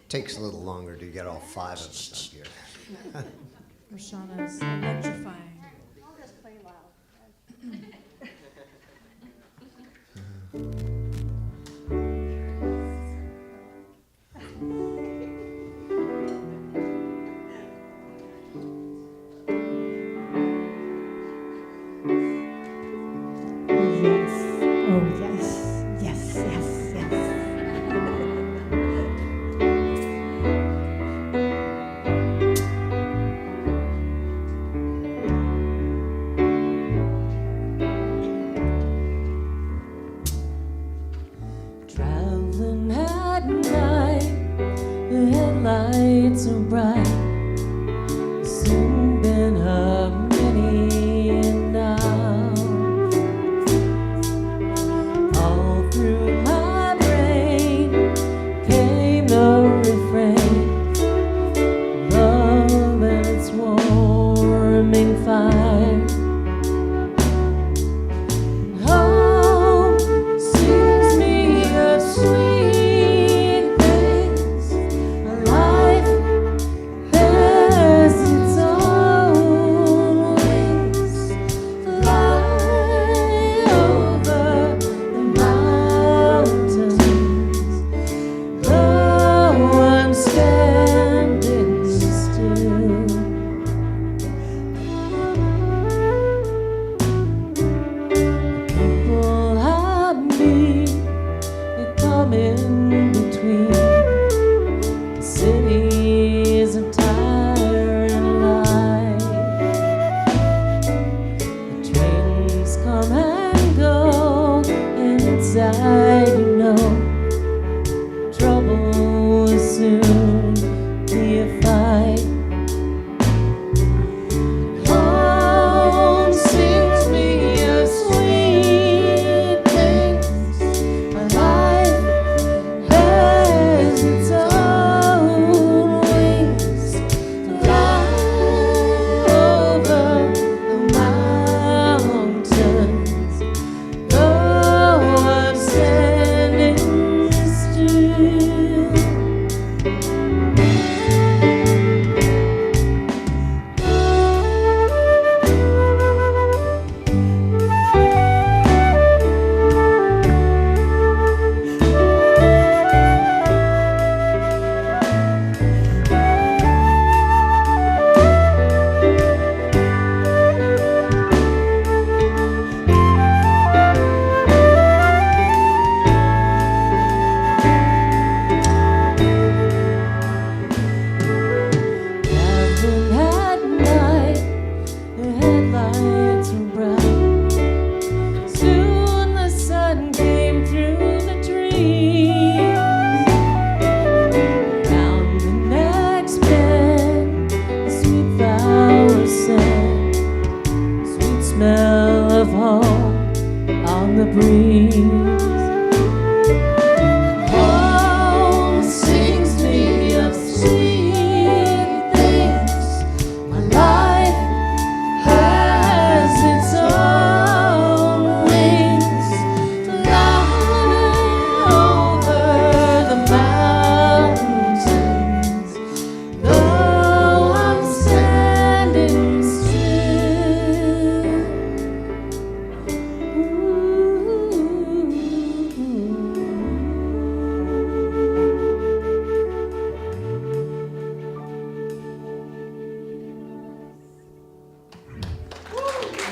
Takes a little longer to get all 5 of us up here. Roshana's electrifying. I'll just play loud. Yes. Oh, yes. Yes, yes, yes.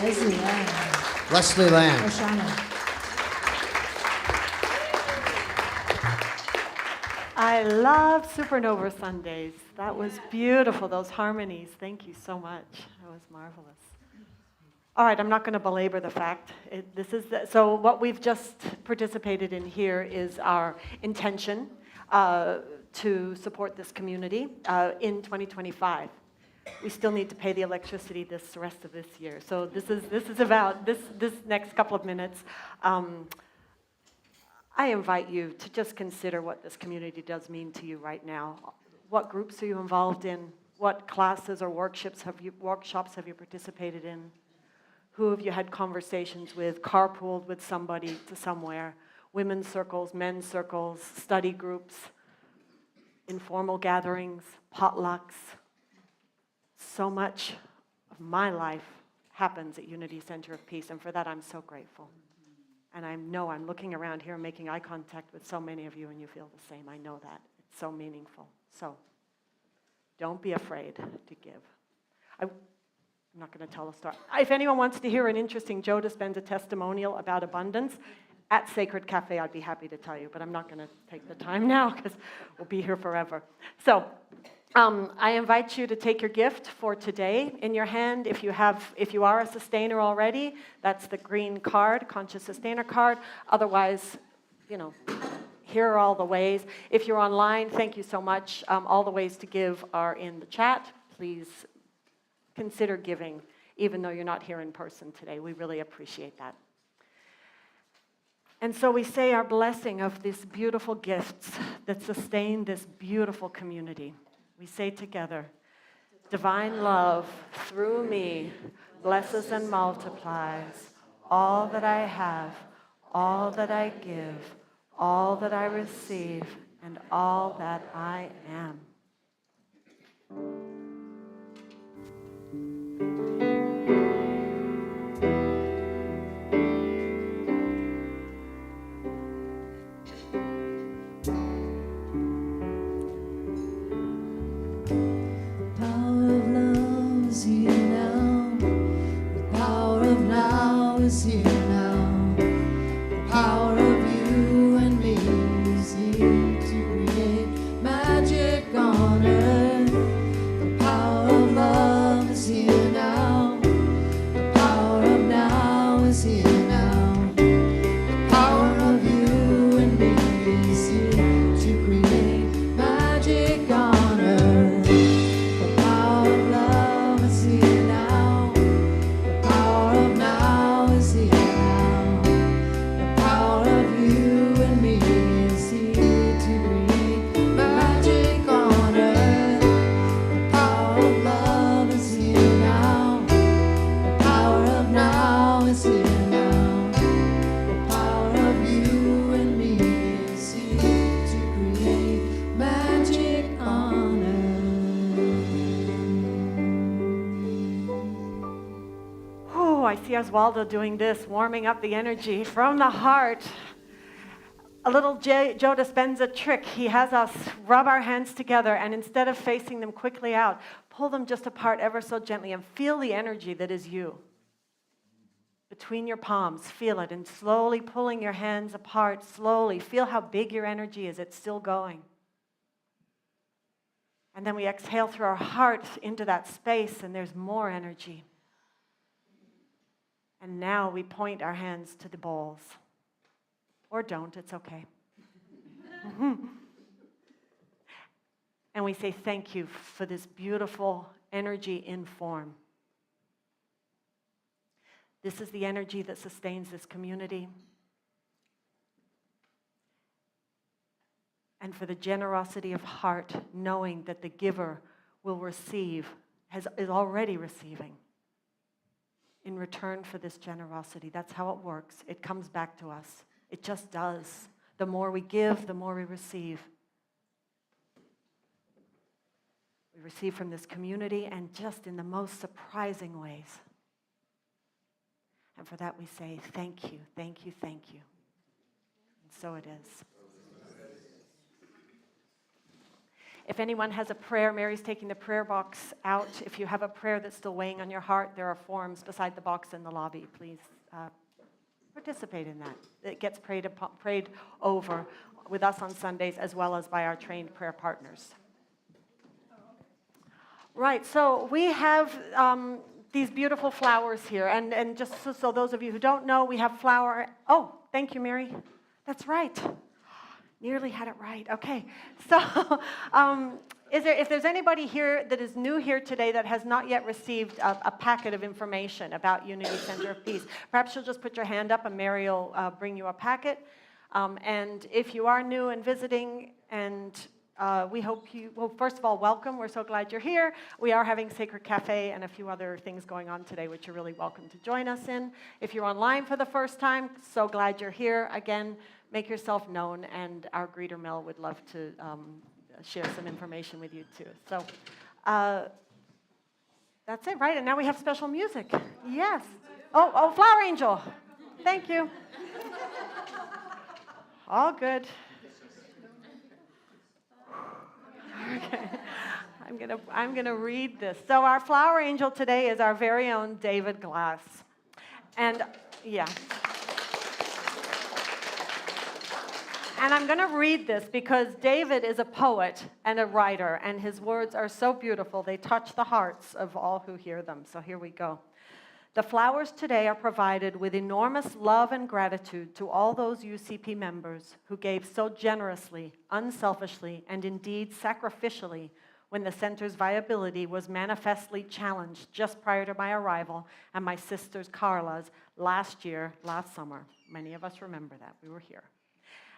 Leslie Land. Leslie Land. Roshana. I love Supernova Sundays. That was beautiful, those harmonies. Thank you so much. That was marvelous. All right, I'm not going to belabor the fact. So what we've just participated in here is our intention to support this community in 2025. We still need to pay the electricity this rest of this year. So this is about this next couple of minutes. I invite you to just consider what this community does mean to you right now. What groups are you involved in? What classes or workshops have you participated in? Who have you had conversations with, carpooled with somebody to somewhere? Women's circles, men's circles, study groups, informal gatherings, potlucks. So much of my life happens at Unity Center of Peace, and for that I'm so grateful. And I know I'm looking around here making eye contact with so many of you, and you feel the same. I know that. It's so meaningful. So don't be afraid to give. I'm not going to tell a story. If anyone wants to hear an interesting Joe Dispenza testimonial about abundance, at Sacred Cafe, I'd be happy to tell you, but I'm not going to take the time now because we'll be here forever. So I invite you to take your gift for today in your hand. If you are a sustainer already, that's the green card, Conscious Sustainer card. Otherwise, here are all the ways. If you're online, thank you so much. All the ways to give are in the chat. Please consider giving, even though you're not here in person today. We really appreciate that. And so we say our blessing of these beautiful gifts that sustain this beautiful community. We say together, divine love through me blesses and multiplies all that I have, all that I give, all that I receive, and all that I am. I see Oswaldo doing this, warming up the energy from the heart. A little Joe Dispenza trick. He has us rub our hands together, and instead of facing them quickly out, pull them just apart ever so gently and feel the energy that is you. Between your palms, feel it, and slowly pulling your hands apart, slowly. Feel how big your energy is. It's still going. And then we exhale through our heart into that space, and there's more energy. And now we point our hands to the bowls. Or don't, it's okay. And we say thank you for this beautiful energy in form. This is the energy that sustains this community. And for the generosity of heart, knowing that the giver will receive, is already receiving. In return for this generosity. That's how it works. It comes back to us. It just does. The more we give, the more we receive. We receive from this community and just in the most surprising ways. And for that we say, thank you, thank you, thank you. And so it is. If anyone has a prayer, Mary's taking the prayer box out. If you have a prayer that's still weighing on your heart, there are forms beside the box in the lobby. Please participate in that. It gets prayed over with us on Sundays as well as by our trained prayer partners. Right, so we have these beautiful flowers here. And just so those of you who don't know, we have flower. Oh, thank you, Mary. That's right. Nearly had it right. Okay. So if there's anybody here that is new here today that has not yet received a packet of information about Unity Center of Peace, perhaps you'll just put your hand up and Mary will bring you a packet. And if you are new and visiting, and we hope you, well, first of all, welcome. We're so glad you're here. We are having Sacred Cafe and a few other things going on today, which you're really welcome to join us in. If you're online for the first time, so glad you're here. Again, make yourself known, and our greeter Mel would love to share some information with you too. So that's it, right? And now we have special music. Yes. Oh, Flower Angel. Thank you. All good. Okay. I'm gonna read this. So our Flower Angel today is our very own David Glass. And yeah. And I'm going to read this because David is a poet and a writer, and his words are so beautiful. They touch the hearts of all who hear them. So here we go. The flowers today are provided with enormous love and gratitude to all those UCP members who gave so generously, unselfishly, and indeed sacrificially when the center's viability was manifestly challenged just prior to my arrival and my sister's Carla's last summer. Many of us remember that. We were here.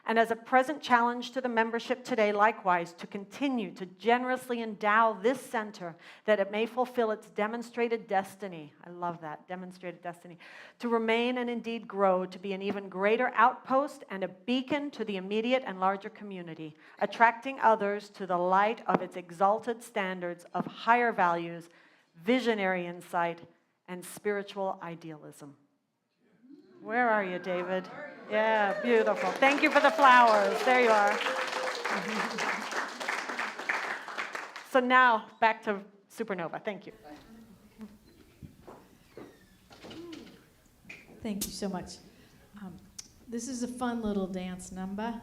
And as a present challenge to the membership today, likewise, to continue to generously endow this center that it may fulfill its demonstrated destiny. I love that, demonstrated destiny. To remain and indeed grow, to be an even greater outpost and a beacon to the immediate and larger community, attracting others to the light of its exalted standards of higher values, visionary insight, and spiritual idealism. Where are you, David? Yeah, beautiful. Thank you for the flowers. There you are. So now, back to Supernova. Thank you. Thank you so much. This is a fun little dance number.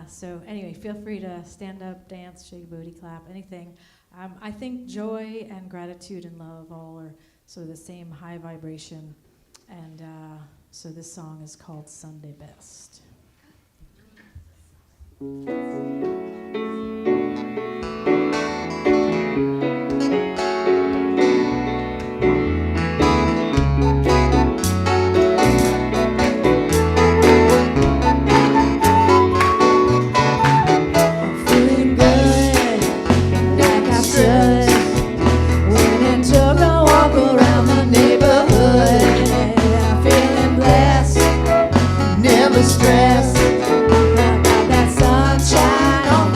So anyway, feel free to stand up, dance, shake a booty, clap, anything. I think joy and gratitude and love all are sort of the same high vibration. And so this song is called Sunday Best. Feeling good, like I should. Went and took a walk around the neighborhood. Feeling blessed, never stressed. I got that sunshine on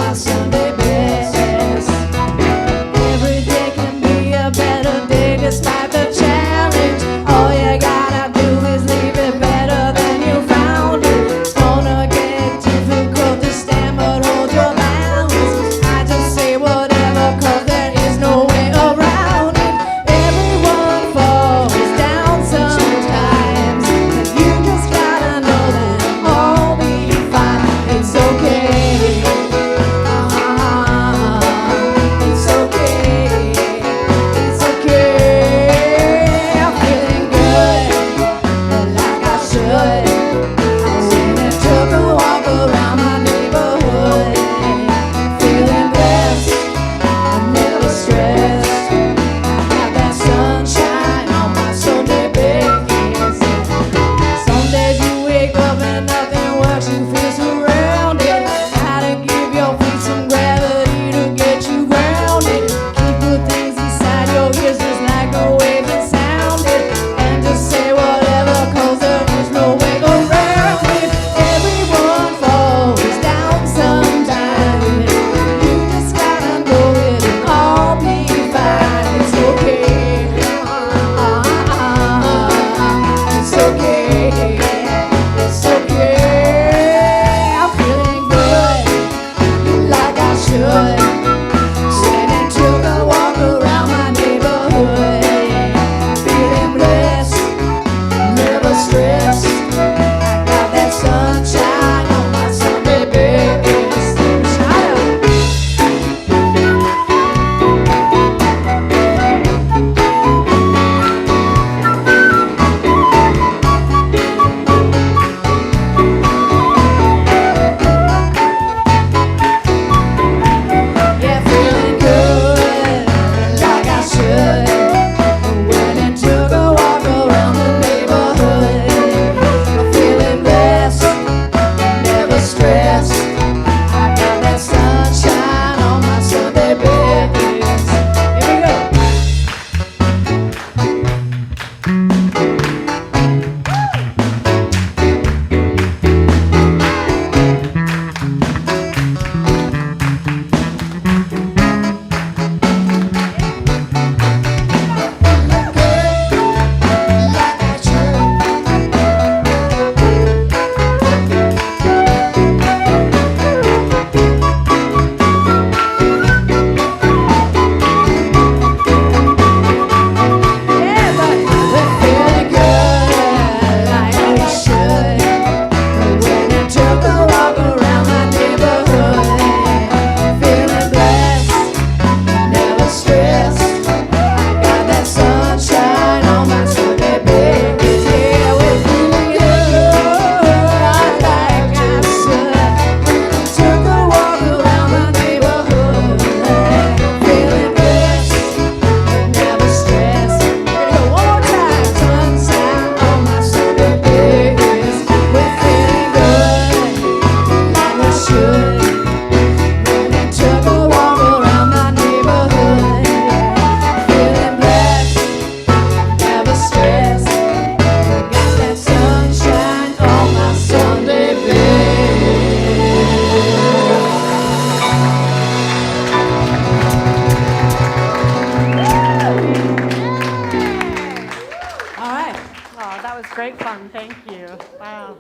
Great fun, thank you. Wow,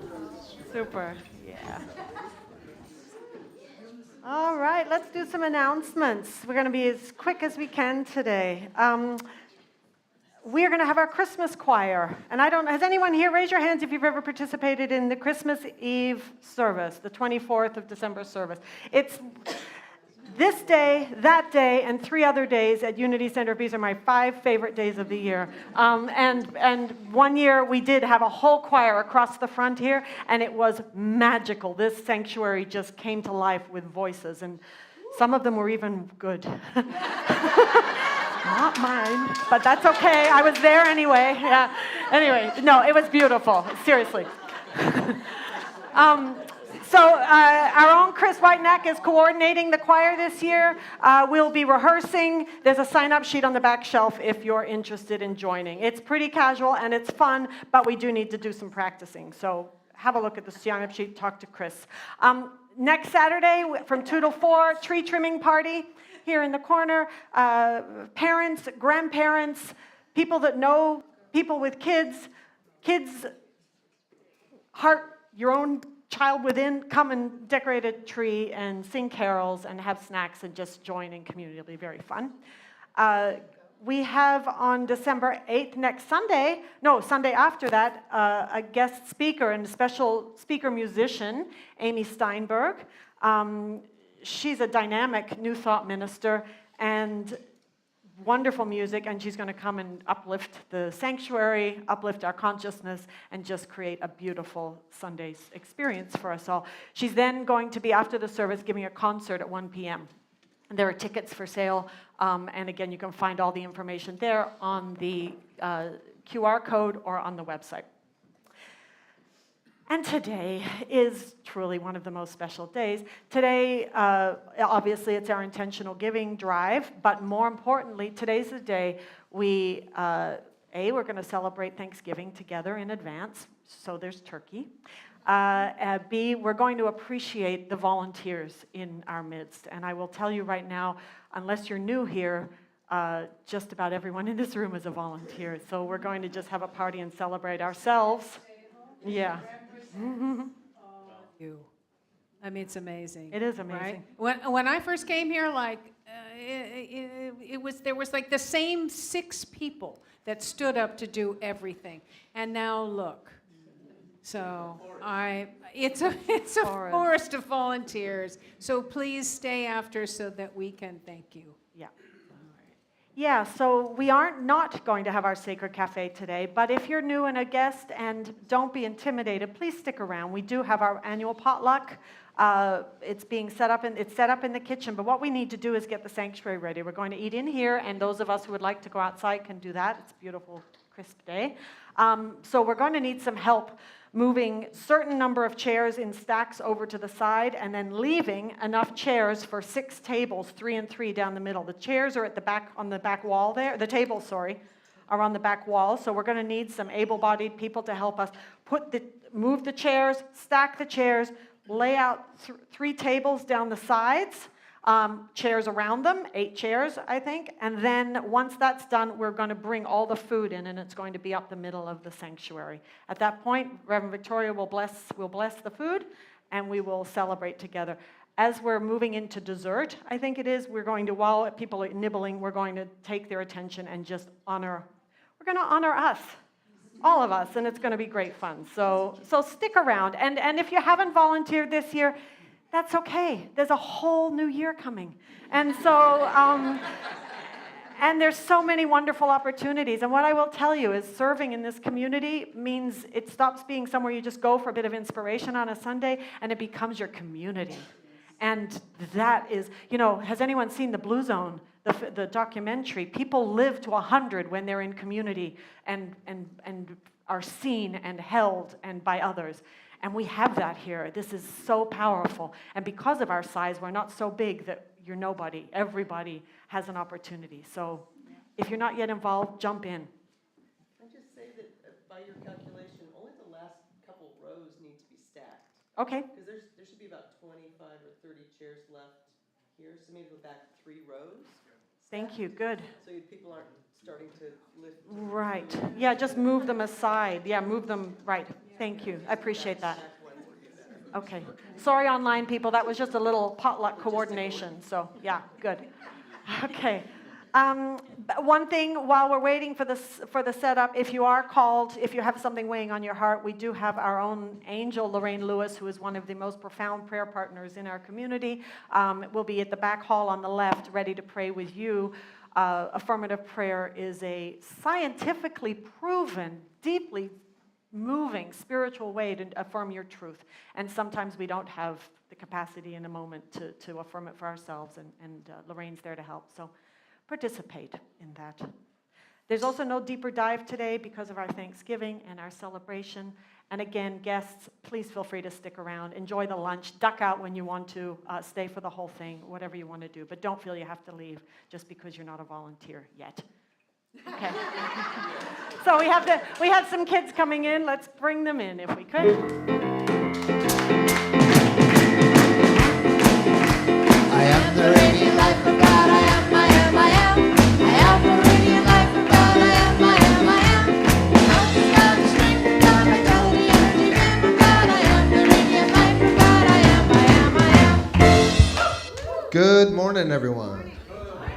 super, yeah. All right, let's do some announcements. We're going to be as quick as we can today. We're going to have our Christmas choir. And has anyone here, raise your hands if you've ever participated in the Christmas Eve service, the 24th of December service. It's this day, that day, and 3 other days at Unity Center. These are my 5 favorite days of the year. And one year we did have a whole choir across the front here, and it was magical. This sanctuary just came to life with voices, and some of them were even good. Not mine, but that's okay. I was there anyway. Yeah. Anyway, no, it was beautiful. Seriously. So our own Chris Whiteneck is coordinating the choir this year. We'll be rehearsing. There's a sign-up sheet on the back shelf if you're interested in joining. It's pretty casual and it's fun, but we do need to do some practicing. So have a look at the sign-up sheet, talk to Chris. Next Saturday from 2 to 4, tree trimming party here in the corner. Parents, grandparents, people that know people with kids, heart your own child within, come and decorate a tree and sing carols and have snacks and just join in community. It'll be very fun. We have on December 8th, Sunday after that, a guest speaker and special speaker musician, Amy Steinberg. She's a dynamic New Thought minister and wonderful music, and she's going to come and uplift the sanctuary, uplift our consciousness, and just create a beautiful Sunday experience for us all. She's then going to be, after the service, giving a concert at 1 p.m. And there are tickets for sale, and again, you can find all the information there on the QR code or on the website. And today is truly one of the most special days. Today, obviously, it's our intentional giving drive, but more importantly, today's the day we're going to celebrate Thanksgiving together in advance, so there's turkey. B, we're going to appreciate the volunteers in our midst. And I will tell you right now, unless you're new here, just about everyone in this room is a volunteer. So we're going to just have a party and celebrate ourselves. Yeah. You. I mean, it's amazing. It is amazing. Right? When I first came here, there was like the same 6 people that stood up to do everything, and now look. So it's a forest of volunteers. So please stay after so that we can thank you. Yeah. Yeah, so we are not going to have our Sacred Cafe today, but if you're new and a guest, and don't be intimidated, please stick around. We do have our annual potluck. It's set up in the kitchen, but what we need to do is get the sanctuary ready. We're going to eat in here, and those of us who would like to go outside can do that. It's a beautiful, crisp day. So we're going to need some help moving certain number of chairs in stacks over to the side, and then leaving enough chairs for 6 tables, 3 and 3 down the middle. The chairs are at the back, on the back wall there. The tables, sorry, are on the back wall. So we're going to need some able-bodied people to help us move the chairs, stack the chairs, lay out 3 tables down the sides, chairs around them, 8 chairs, I think. And then once that's done, we're going to bring all the food in, and it's going to be up the middle of the sanctuary. At that point, Reverend Victoria will bless the food, and we will celebrate together. As we're moving into dessert, I think it is, while people are nibbling, we're going to take their attention and just honor us. All of us, and it's going to be great fun. So stick around. And if you haven't volunteered this year, that's okay. There's a whole new year coming. And so, and there's so many wonderful opportunities. And what I will tell you is serving in this community means it stops being somewhere you just go for a bit of inspiration on a Sunday, and it becomes your community. And that is, has anyone seen The Blue Zone, the documentary? People live to 100 when they're in community and are seen and held and by others. And we have that here. This is so powerful. And because of our size, we're not so big that you're nobody. Everybody has an opportunity. So if you're not yet involved, jump in. Can I just say that by your calculation, only the last couple rows need to be stacked. Okay. Because there should be about 25 or 30 chairs left here, so maybe the back 3 rows. Thank you. Good. So people aren't starting to lift. Right. Right. Yeah, just move them aside. Yeah, move them. Right. Thank you. I appreciate that. Okay. Sorry, online people. That was just a little potluck coordination. So, yeah, good. Okay. One thing while we're waiting for the setup, if you are called, if you have something weighing on your heart, we do have our own angel, Lorraine Lewis, who is one of the most profound prayer partners in our community. Will be at the back hall on the left, ready to pray with you. Affirmative prayer is a scientifically proven, deeply moving spiritual way to affirm your truth. And sometimes we don't have the capacity in a moment to affirm it for ourselves, and Lorraine's there to help. So participate in that. There's also no deeper dive today because of our Thanksgiving and our celebration. And again, guests, please feel free to stick around. Enjoy the lunch. Duck out when you want to. Stay for the whole thing, whatever you want to do. But don't feel you have to leave just because you're not a volunteer yet. Okay. So we have some kids coming in. Let's bring them in if we could. I am the radiant light from God. I am. I am the radiant light from God. I am. Mountain God, the strength from God, vitality, energy, man from God. I am the radiant light from God. I am. Good morning, everyone.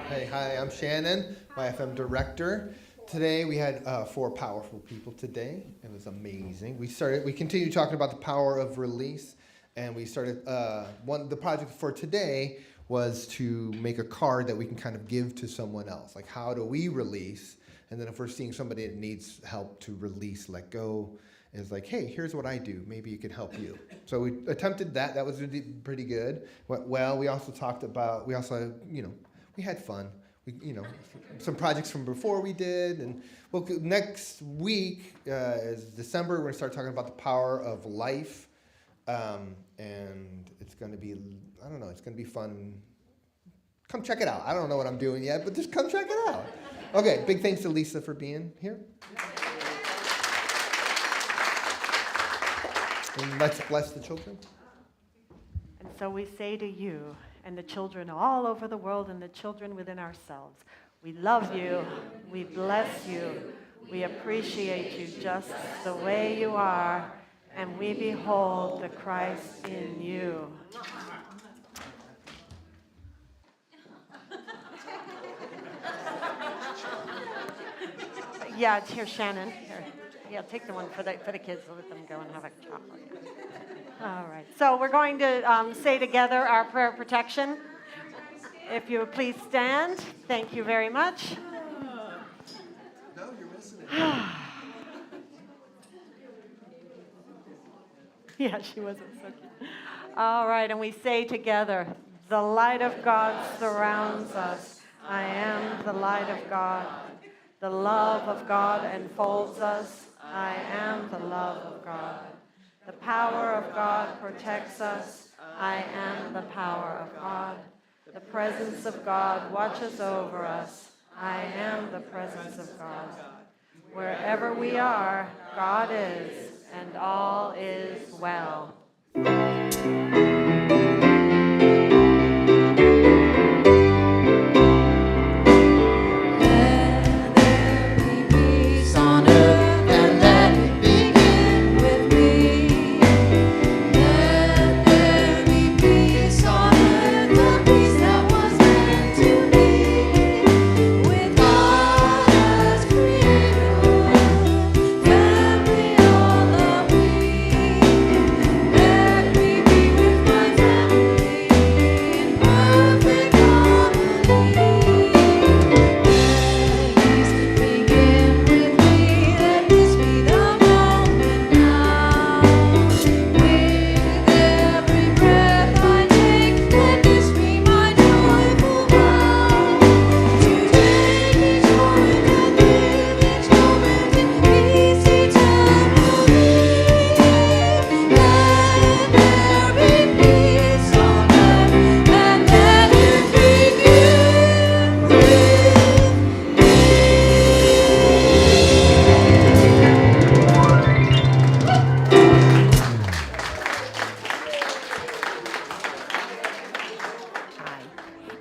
Hey, hi, I'm Shannon, my FM director. Today we had 4 powerful people today. It was amazing. We continued talking about the power of release, and we started the project for today was to make a card that we can kind of give to someone else. Like, how do we release? And then if we're seeing somebody that needs help to release, let go, is like, hey, here's what I do. Maybe it could help you. So we attempted that. That was pretty good. Well, we also talked about, we had fun. Some projects from before we did. And well, next week is December. We're going to start talking about the power of life. And it's going to be, I don't know, it's going to be fun. Come check it out. I don't know what I'm doing yet, but just come check it out. Okay, big thanks to Lisa for being here. And let's bless the children. And so we say to you, and the children all over the world, and the children within ourselves, we love you, we bless you, we appreciate you just the way you are, and we behold the Christ in you. Yeah, it's here, Shannon. Here. Yeah, take the one for the kids. Let them go and have a chocolate. All right. So we're going to say together our prayer of protection. If you would please stand. Thank you very much. No, you're missing it. Yeah, she wasn't so cute. All right, and we say together, the light of God surrounds us. I am the light of God. The love of God enfolds us. I am the love of God. The power of God protects us. I am the power of God. The presence of God watches over us. I am the presence of God. Wherever we are, God is, and all is well. With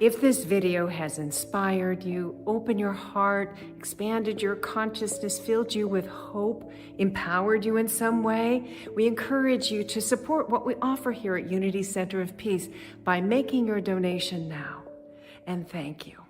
If this video has inspired you, opened your heart, expanded your consciousness, filled you with hope, empowered you in some way, we encourage you to support what we offer here at Unity Center of Peace by making your donation now. And thank you.